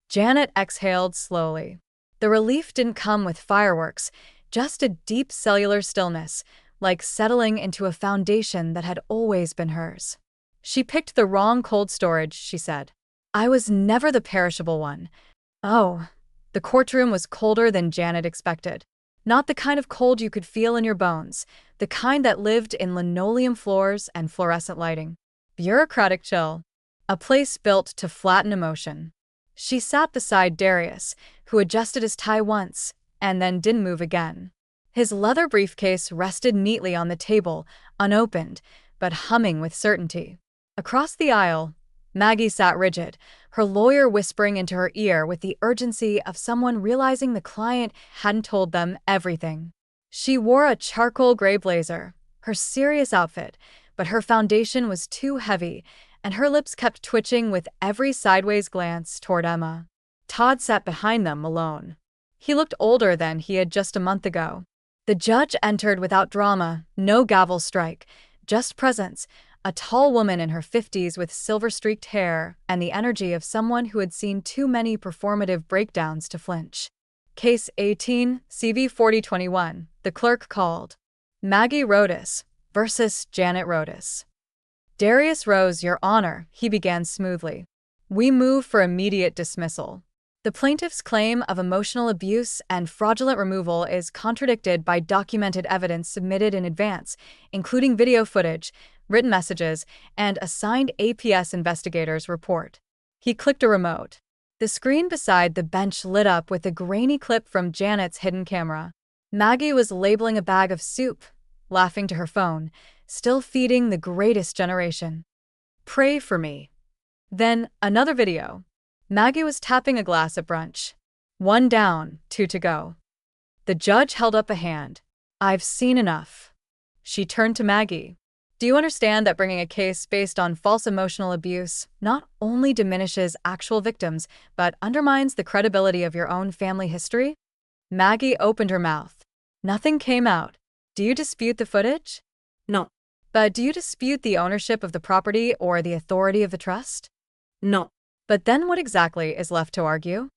Janet exhaled slowly. The relief didn't come with fireworks, just a deep cellular stillness, like settling into a foundation that had always been hers. She picked the wrong cold storage, she said. I was never the perishable one. Oh, the courtroom was colder than Janet expected. Not the kind of cold you could feel in your bones, the kind that lived in linoleum floors and fluorescent lighting. Bureaucratic chill. A place built to flatten emotion. She sat beside Darius, who adjusted his tie once, and then didn't move again. His leather briefcase rested neatly on the table, unopened, but humming with certainty. Across the aisle, Maggie sat rigid, her lawyer whispering into her ear with the urgency of someone realizing the client hadn't told them everything. She wore a charcoal gray blazer, her serious outfit, but her foundation was too heavy, and her lips kept twitching with every sideways glance toward Emma. Todd sat behind them alone. He looked older than he had just a month ago. The judge entered without drama, no gavel strike, just presence, a tall woman in her 50s with silver-streaked hair and the energy of someone who had seen too many performative breakdowns to flinch. Case 18, CV 4021, The clerk called. Maggie Rodas versus Janet Rodas. Darius Rose, Your Honor, he began smoothly. We move for immediate dismissal. The plaintiff's claim of emotional abuse and fraudulent removal is contradicted by documented evidence submitted in advance, including video footage, written messages, and a signed APS investigator's report. He clicked a remote. The screen beside the bench lit up with a grainy clip from Janet's hidden camera. Maggie was labeling a bag of soup, laughing to her phone, still feeding the greatest generation. Pray for me. Then, another video. Maggie was tapping a glass at brunch. 1 down, 2 to go. The judge held up a hand. I've seen enough. She turned to Maggie. Do you understand that bringing a case based on false emotional abuse not only diminishes actual victims, but undermines the credibility of your own family history? Maggie opened her mouth. Nothing came out. Do you dispute the footage? No. But do you dispute the ownership of the property or the authority of the trust? No. But then what exactly is left to argue?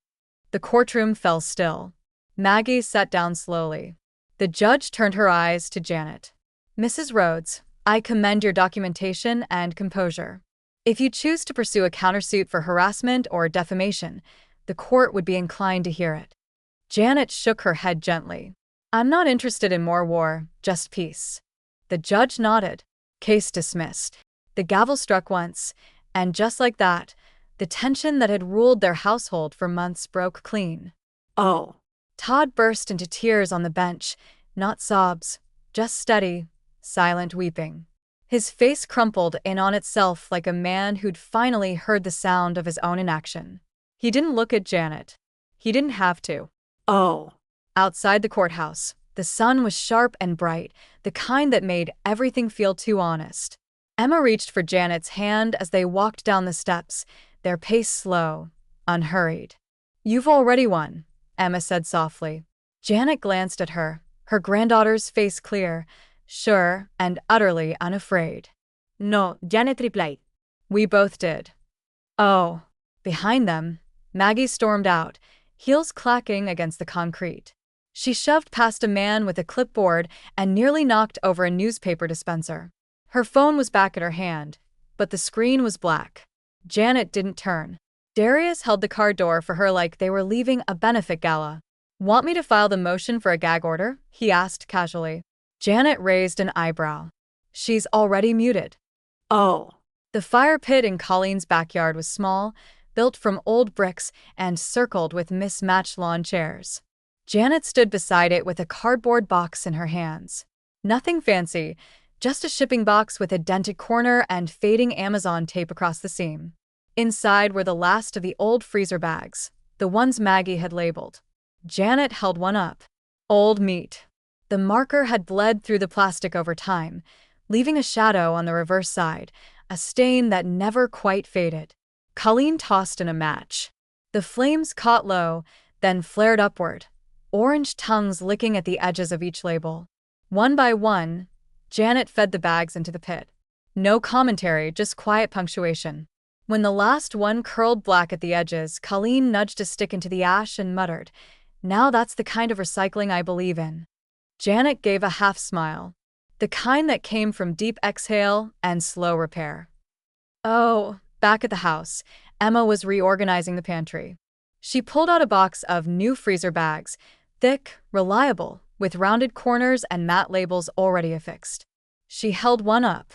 The courtroom fell still. Maggie sat down slowly. The judge turned her eyes to Janet. Mrs. Rhodes, I commend your documentation and composure. If you choose to pursue a countersuit for harassment or defamation, the court would be inclined to hear it. Janet shook her head gently. I'm not interested in more war, just peace. The judge nodded. Case dismissed. The gavel struck once, and just like that, the tension that had ruled their household for months broke clean. Oh. Todd burst into tears on the bench, not sobs, just steady, silent weeping. His face crumpled in on itself like a man who'd finally heard the sound of his own inaction. He didn't look at Janet. He didn't have to. Oh. Outside the courthouse, the sun was sharp and bright, the kind that made everything feel too honest. Emma reached for Janet's hand as they walked down the steps, their pace slow, unhurried. You've already won, Emma said softly. Janet glanced at her, her granddaughter's face clear, sure and utterly unafraid. No, Janet replied. We both did. Oh. Behind them, Maggie stormed out, heels clacking against the concrete. She shoved past a man with a clipboard and nearly knocked over a newspaper dispenser. Her phone was back at her hand, but the screen was black. Janet didn't turn. Darius held the car door for her like they were leaving a benefit gala. Want me to file the motion for a gag order? He asked casually. Janet raised an eyebrow. She's already muted. Oh. The fire pit in Colleen's backyard was small, built from old bricks and circled with mismatched lawn chairs. Janet stood beside it with a cardboard box in her hands. Nothing fancy, just a shipping box with a dented corner and fading Amazon tape across the seam. Inside were the last of the old freezer bags, the ones Maggie had labeled. Janet held one up. Old meat. The marker had bled through the plastic over time, leaving a shadow on the reverse side, a stain that never quite faded. Colleen tossed in a match. The flames caught low, then flared upward, orange tongues licking at the edges of each label. One by one, Janet fed the bags into the pit. No commentary, just quiet punctuation. When the last one curled black at the edges, Colleen nudged a stick into the ash and muttered, Now that's the kind of recycling I believe in. Janet gave a half smile, the kind that came from deep exhale and slow repair. Oh, back at the house, Emma was reorganizing the pantry. She pulled out a box of new freezer bags, thick, reliable, with rounded corners and matte labels already affixed. She held one up.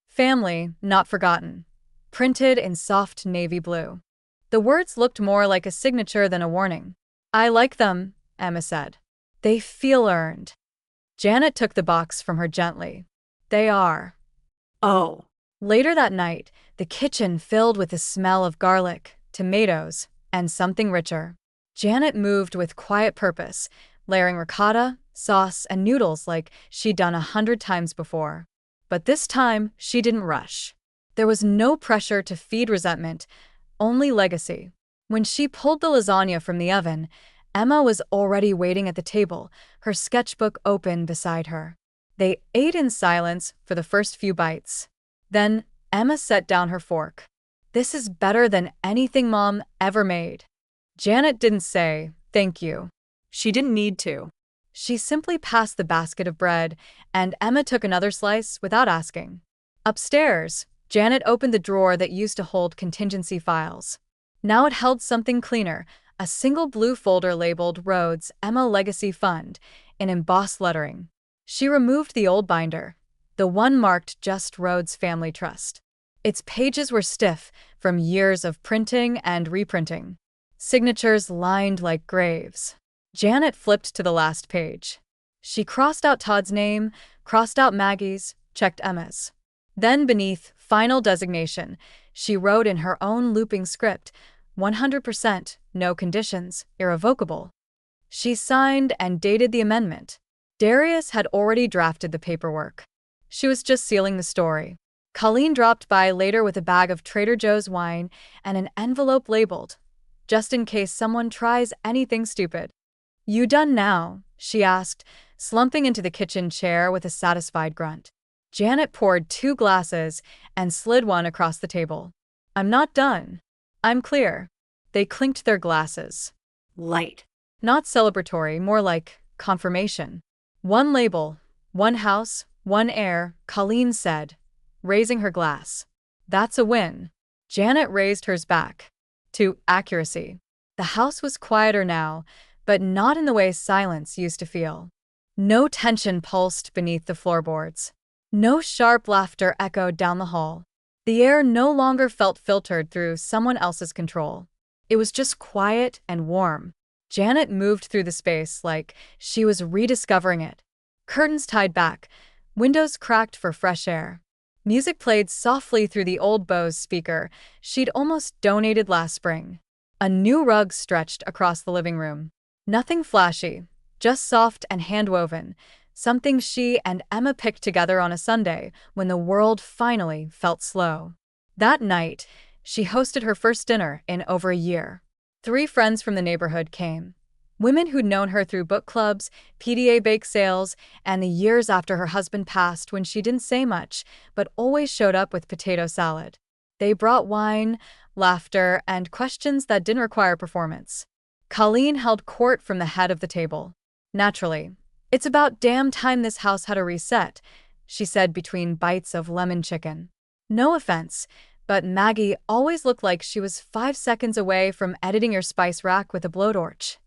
Family, not forgotten. Printed in soft navy blue. The words looked more like a signature than a warning. I like them, Emma said. They feel earned. Janet took the box from her gently. They are. Oh. Later that night, the kitchen filled with the smell of garlic, tomatoes, and something richer. Janet moved with quiet purpose, layering ricotta, sauce, and noodles like she'd done 100 times before. But this time, she didn't rush. There was no pressure to feed resentment, only legacy. When she pulled the lasagna from the oven, Emma was already waiting at the table, her sketchbook open beside her. They ate in silence for the first few bites. Then, Emma set down her fork. This is better than anything Mom ever made. Janet didn't say, thank you. She didn't need to. She simply passed the basket of bread, and Emma took another slice without asking. Upstairs, Janet opened the drawer that used to hold contingency files. Now it held something cleaner, a single blue folder labeled Rhodes Emma Legacy Fund, in embossed lettering. She removed the old binder, the one marked just Rhodes Family Trust. Its pages were stiff from years of printing and reprinting. Signatures lined like graves. Janet flipped to the last page. She crossed out Todd's name, crossed out Maggie's, checked Emma's. Then beneath Final Designation, she wrote in her own looping script, 100%, no conditions, irrevocable. She signed and dated the amendment. Darius had already drafted the paperwork. She was just sealing the story. Colleen dropped by later with a bag of Trader Joe's wine and an envelope labeled, just in case someone tries anything stupid. "You done now?" she asked, slumping into the kitchen chair with a satisfied grunt. Janet poured 2 glasses and slid one across the table. "I'm not done. I'm clear." They clinked their glasses. Light. Not celebratory, more like confirmation. "One label, one house, one heir," Colleen said, raising her glass. "That's a win." Janet raised hers back. To accuracy. The house was quieter now, but not in the way silence used to feel. No tension pulsed beneath the floorboards. No sharp laughter echoed down the hall. The air no longer felt filtered through someone else's control. It was just quiet and warm. Janet moved through the space like she was rediscovering it. Curtains tied back, windows cracked for fresh air. Music played softly through the old Bose speaker she'd almost donated last spring. A new rug stretched across the living room. Nothing flashy, just soft and hand-woven, something she and Emma picked together on a Sunday when the world finally felt slow. That night, she hosted her first dinner in over a year. 3 friends from the neighborhood came. Women who'd known her through book clubs, PDA bake sales, and the years after her husband passed when she didn't say much, but always showed up with potato salad. They brought wine, laughter, and questions that didn't require performance. Colleen held court from the head of the table. "Naturally, it's about damn time this house had a reset," she said between bites of lemon chicken. "No offense, but Maggie always looked like she was 5 seconds away from editing your spice rack with a blowtorch."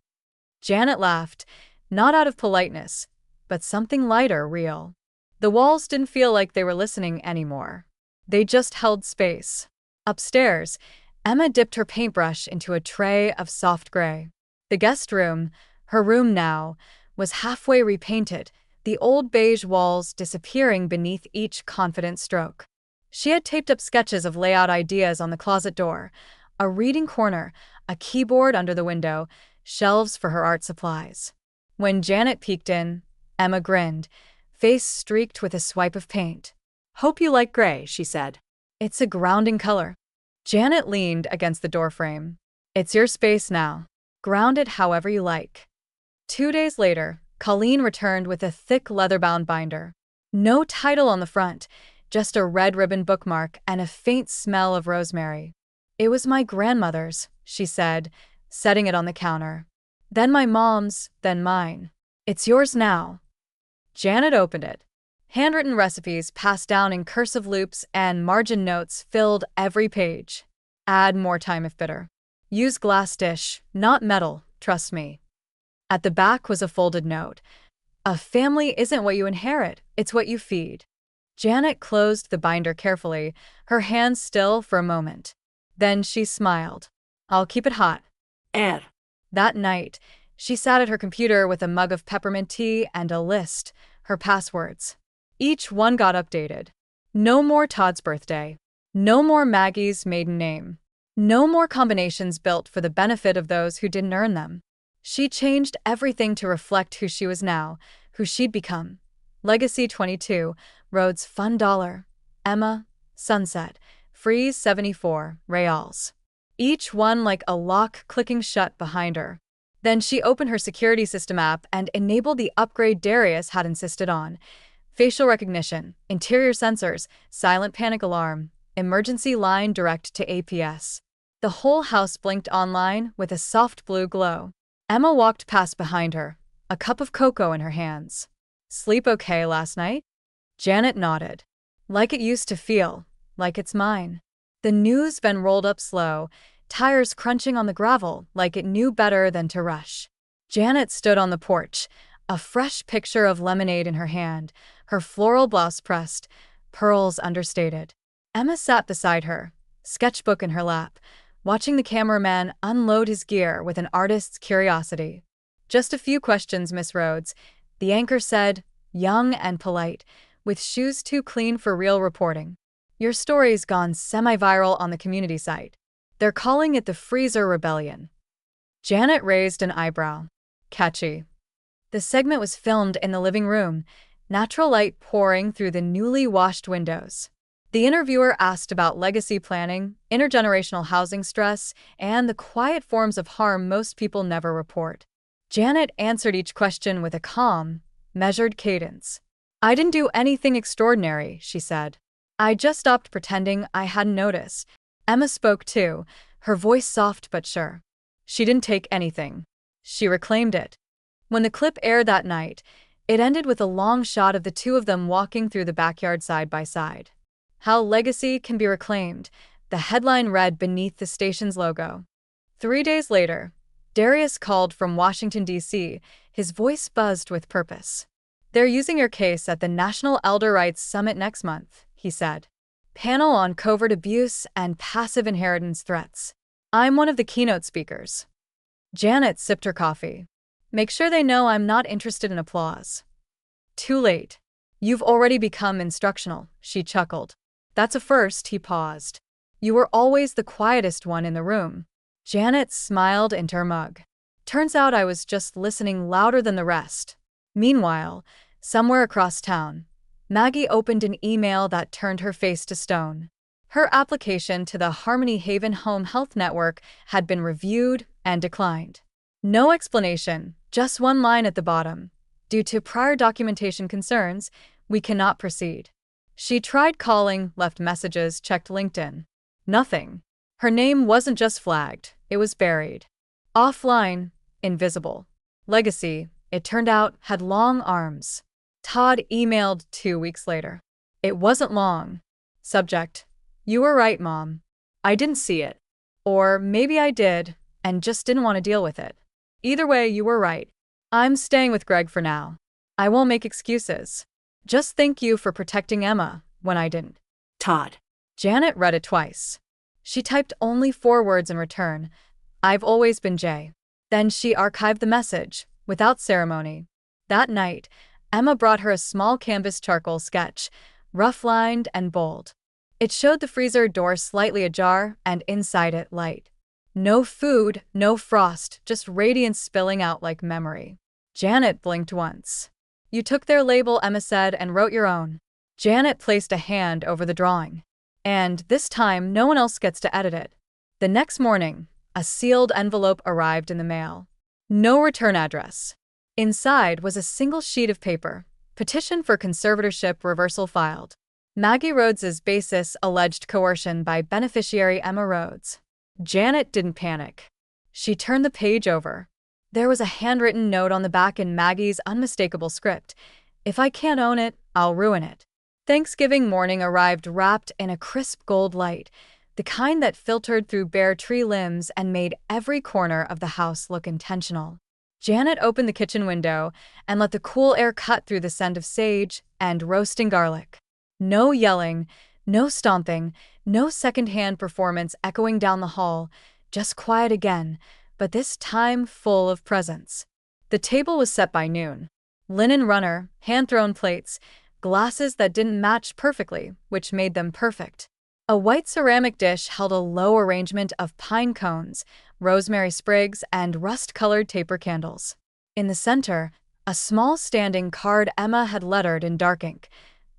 Janet laughed, not out of politeness, but something lighter, real. The walls didn't feel like they were listening anymore. They just held space. Upstairs, Emma dipped her paintbrush into a tray of soft gray. The guest room, her room now, was halfway repainted, the old beige walls disappearing beneath each confident stroke. She had taped up sketches of layout ideas on the closet door, a reading corner, a keyboard under the window, shelves for her art supplies. When Janet peeked in, Emma grinned, face streaked with a swipe of paint. "Hope you like gray," she said. "It's a grounding color." Janet leaned against the doorframe. "It's your space now. Ground it however you like." 2 days later, Colleen returned with a thick leather-bound binder. No title on the front, just a red ribbon bookmark and a faint smell of rosemary. "It was my grandmother's," she said, setting it on the counter. "Then my mom's, then mine. It's yours now." Janet opened it. Handwritten recipes passed down in cursive loops and margin notes filled every page. "Add more time if bitter. Use glass dish, not metal, trust me." At the back was a folded note. "A family isn't what you inherit, it's what you feed." Janet closed the binder carefully, her hands still for a moment. Then she smiled. "I'll keep it hot." Ed. That night, she sat at her computer with a mug of peppermint tea and a list, her passwords. Each one got updated. No more Todd's birthday. No more Maggie's maiden name. No more combinations built for the benefit of those who didn't earn them. She changed everything to reflect who she was now, who she'd become. Legacy 22, Rhodes Fund $, Emma, Sunset, Freeze 74, Reals. Each one like a lock clicking shut behind her. Then she opened her security system app and enabled the upgrade Darius had insisted on. Facial recognition, interior sensors, silent panic alarm, emergency line direct to APS. The whole house blinked online with a soft blue glow. Emma walked past behind her, a cup of cocoa in her hands. "Sleep okay last night?" Janet nodded. "Like it used to feel, like it's mine." The news van rolled up slow, tires crunching on the gravel like it knew better than to rush. Janet stood on the porch, a fresh picture of lemonade in her hand, her floral blouse pressed, pearls understated. Emma sat beside her, sketchbook in her lap, watching the cameraman unload his gear with an artist's curiosity. "Just a few questions, Miss Rhodes," the anchor said, young and polite, with shoes too clean for real reporting. "Your story's gone semi-viral on the community site. They're calling it the Freezer Rebellion." Janet raised an eyebrow. Catchy. The segment was filmed in the living room, natural light pouring through the newly washed windows. The interviewer asked about legacy planning, intergenerational housing stress, and the quiet forms of harm most people never report. Janet answered each question with a calm, measured cadence. "I didn't do anything extraordinary," she said. "I just stopped pretending I hadn't noticed." Emma spoke too, her voice soft but sure. She didn't take anything. She reclaimed it. When the clip aired that night, it ended with a long shot of the two of them walking through the backyard side by side. "How legacy can be reclaimed," the headline read beneath the station's logo. 3 days later, Darius called from Washington, D.C., his voice buzzed with purpose. "They're using your case at the National Elder Rights Summit next month," he said. "Panel on covert abuse and passive inheritance threats. I'm one of the keynote speakers." Janet sipped her coffee. "Make sure they know I'm not interested in applause." "Too late. You've already become instructional," she chuckled. "That's a first," he paused. "You were always the quietest one in the room." Janet smiled into her mug. "Turns out I was just listening louder than the rest." Meanwhile, somewhere across town, Maggie opened an email that turned her face to stone. Her application to the Harmony Haven Home Health Network had been reviewed and declined. No explanation, just one line at the bottom. "Due to prior documentation concerns, we cannot proceed." She tried calling, left messages, checked LinkedIn. Nothing. Her name wasn't just flagged, it was buried. Offline, invisible. Legacy, it turned out, had long arms. Todd emailed 2 weeks later. It wasn't long. Subject: "You were right, Mom. I didn't see it." Or maybe I did, and just didn't want to deal with it. Either way, you were right. I'm staying with Greg for now. I won't make excuses. Just thank you for protecting Emma when I didn't. Todd. Janet read it twice. She typed only 4 words in return. "I've always been Jay." Then she archived the message, without ceremony. That night, Emma brought her a small canvas charcoal sketch, rough-lined and bold. It showed the freezer door slightly ajar and inside it light. No food, no frost, just radiance spilling out like memory. Janet blinked once. "You took their label," Emma said, "and wrote your own." Janet placed a hand over the drawing. "And this time, no one else gets to edit it." The next morning, a sealed envelope arrived in the mail. No return address. Inside was a single sheet of paper, petition for conservatorship reversal filed. Maggie Rhodes's basis alleged coercion by beneficiary Emma Rhodes. Janet didn't panic. She turned the page over. There was a handwritten note on the back in Maggie's unmistakable script. "If I can't own it, I'll ruin it." Thanksgiving morning arrived wrapped in a crisp gold light, the kind that filtered through bare tree limbs and made every corner of the house look intentional. Janet opened the kitchen window and let the cool air cut through the scent of sage and roasting garlic. No yelling, no stomping, no second-hand performance echoing down the hall, just quiet again, but this time full of presence. The table was set by noon. Linen runner, hand-thrown plates, glasses that didn't match perfectly, which made them perfect. A white ceramic dish held a low arrangement of pine cones, rosemary sprigs, and rust-colored taper candles. In the center, a small standing card Emma had lettered in dark ink.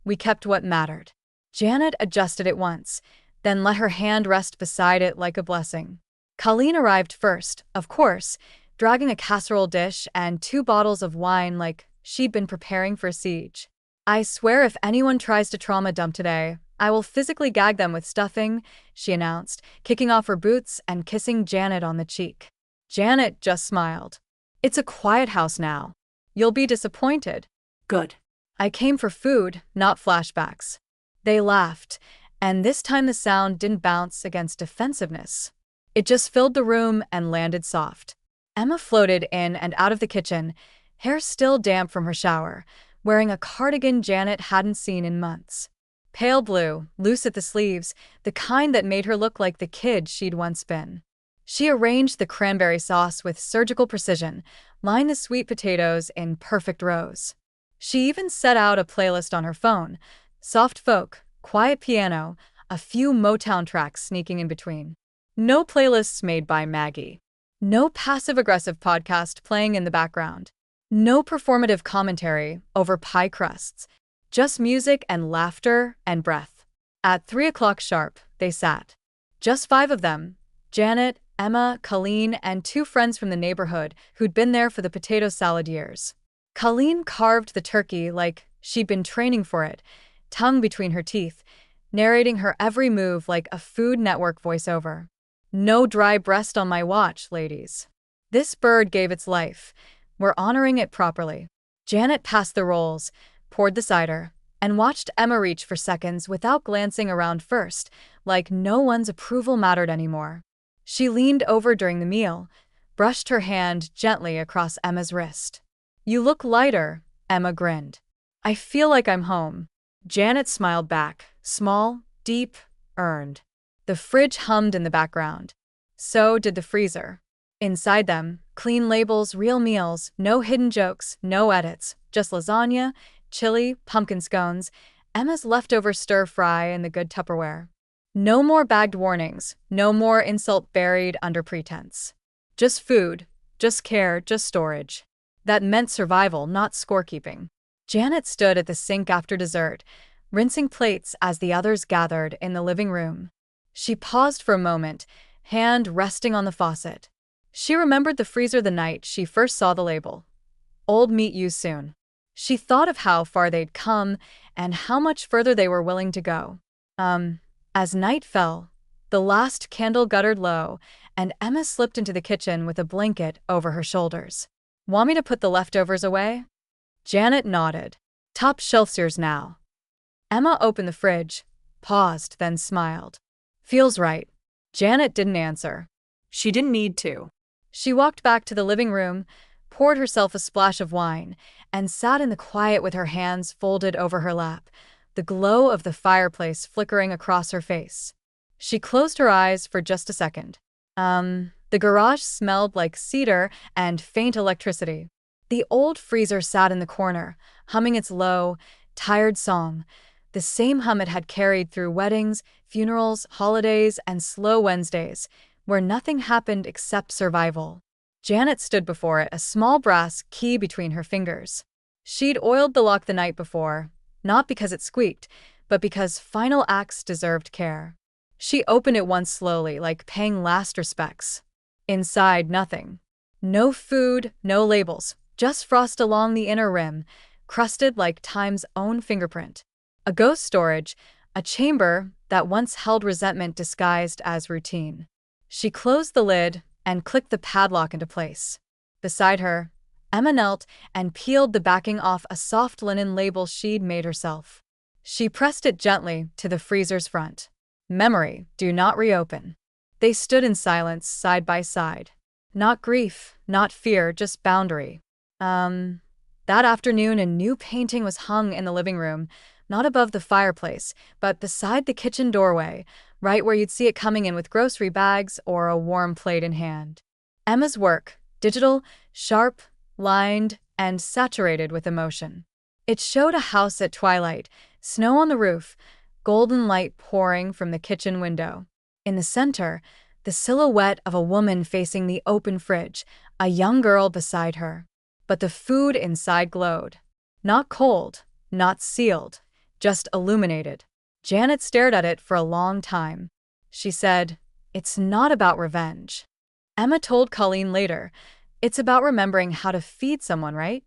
"We kept what mattered." Janet adjusted it once, then let her hand rest beside it like a blessing. Colleen arrived first, of course, dragging a casserole dish and 2 bottles of wine like she'd been preparing for a siege. "I swear if anyone tries to trauma dump today, I will physically gag them with stuffing," she announced, kicking off her boots and kissing Janet on the cheek. Janet just smiled. "It's a quiet house now." You'll be disappointed. Good. I came for food, not flashbacks. They laughed, and this time the sound didn't bounce against defensiveness. It just filled the room and landed soft. Emma floated in and out of the kitchen, hair still damp from her shower, wearing a cardigan Janet hadn't seen in months. Pale blue, loose at the sleeves, the kind that made her look like the kid she'd once been. She arranged the cranberry sauce with surgical precision, lined the sweet potatoes in perfect rows. She even set out a playlist on her phone, soft folk, quiet piano, a few Motown tracks sneaking in between. No playlists made by Maggie. No passive-aggressive podcast playing in the background. No performative commentary over pie crusts. Just music and laughter and breath. At 3 o'clock sharp, they sat. Just 5 of them: Janet, Emma, Colleen, and 2 friends from the neighborhood who'd been there for the potato salad years. Colleen carved the turkey like she'd been training for it, tongue between her teeth, narrating her every move like a Food Network voiceover. No dry breast on my watch, ladies. This bird gave its life. We're honoring it properly. Janet passed the rolls, poured the cider, and watched Emma reach for seconds without glancing around first, like no one's approval mattered anymore. She leaned over during the meal, brushed her hand gently across Emma's wrist. You look lighter, Emma grinned. I feel like I'm home. Janet smiled back, small, deep, earned. The fridge hummed in the background. So did the freezer. Inside them, clean labels, real meals, no hidden jokes, no edits, just lasagna, chili, pumpkin scones, Emma's leftover stir-fry and the good Tupperware. No more bagged warnings, no more insult buried under pretense. Just food, just care, just storage. That meant survival, not scorekeeping. Janet stood at the sink after dessert, rinsing plates as the others gathered in the living room. She paused for a moment, hand resting on the faucet. She remembered the freezer the night she first saw the label. Old meat used soon. She thought of how far they'd come and how much further they were willing to go. As night fell, the last candle guttered low, and Emma slipped into the kitchen with a blanket over her shoulders. Want me to put the leftovers away? Janet nodded. Top shelf's yours now. Emma opened the fridge, paused, then smiled. Feels right. Janet didn't answer. She didn't need to. She walked back to the living room, poured herself a splash of wine, and sat in the quiet with her hands folded over her lap, the glow of the fireplace flickering across her face. She closed her eyes for just a second. The garage smelled like cedar and faint electricity. The old freezer sat in the corner, humming its low, tired song, the same hum it had carried through weddings, funerals, holidays, and slow Wednesdays, where nothing happened except survival. Janet stood before it, a small brass key between her fingers. She'd oiled the lock the night before, not because it squeaked, but because final acts deserved care. She opened it once slowly, like paying last respects. Inside, nothing. No food, no labels, just frost along the inner rim, crusted like time's own fingerprint. A ghost storage, a chamber that once held resentment disguised as routine. She closed the lid and clicked the padlock into place. Beside her, Emma knelt and peeled the backing off a soft linen label she'd made herself. She pressed it gently to the freezer's front. Memory, do not reopen. They stood in silence, side by side. Not grief, not fear, just boundary. That afternoon, a new painting was hung in the living room, not above the fireplace, but beside the kitchen doorway, right where you'd see it coming in with grocery bags or a warm plate in hand. Emma's work, digital, sharp, lined, and saturated with emotion. It showed a house at twilight, snow on the roof, golden light pouring from the kitchen window. In the center, the silhouette of a woman facing the open fridge, a young girl beside her. But the food inside glowed. Not cold, not sealed, just illuminated. Janet stared at it for a long time. She said, "It's not about revenge." Emma told Colleen later, "It's about remembering how to feed someone, right?"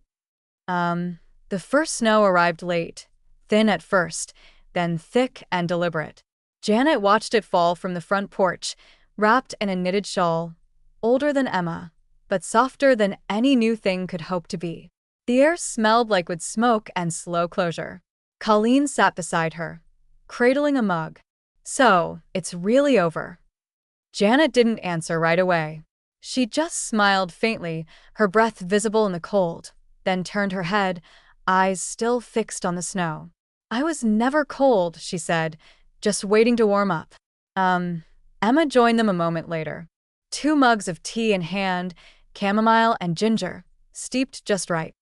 The first snow arrived late, thin at first, then thick and deliberate. Janet watched it fall from the front porch, wrapped in a knitted shawl, older than Emma, but softer than any new thing could hope to be. The air smelled like wood smoke and slow closure. Colleen sat beside her, cradling a mug. "So, it's really over." Janet didn't answer right away. She just smiled faintly, her breath visible in the cold, then turned her head, eyes still fixed on the snow. "I was never cold," she said, "just waiting to warm up." Emma joined them a moment later. 2 mugs of tea in hand, chamomile and ginger, steeped just right.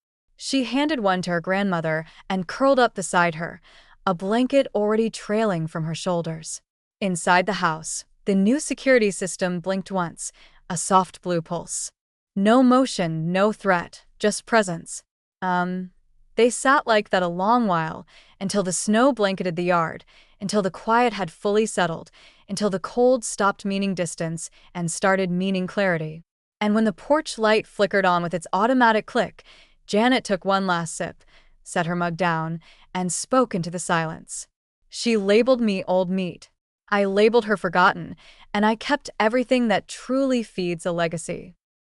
She handed one to her grandmother and curled up beside her, a blanket already trailing from her shoulders. Inside the house, the new security system blinked once, a soft blue pulse. No motion, no threat, just presence. They sat like that a long while, until the snow blanketed the yard, until the quiet had fully settled, until the cold stopped meaning distance and started meaning clarity. And when the porch light flickered on with its automatic click, Janet took one last sip, set her mug down, and spoke into the silence. "She labeled me old meat. I labeled her forgotten, and I kept everything that truly feeds a legacy."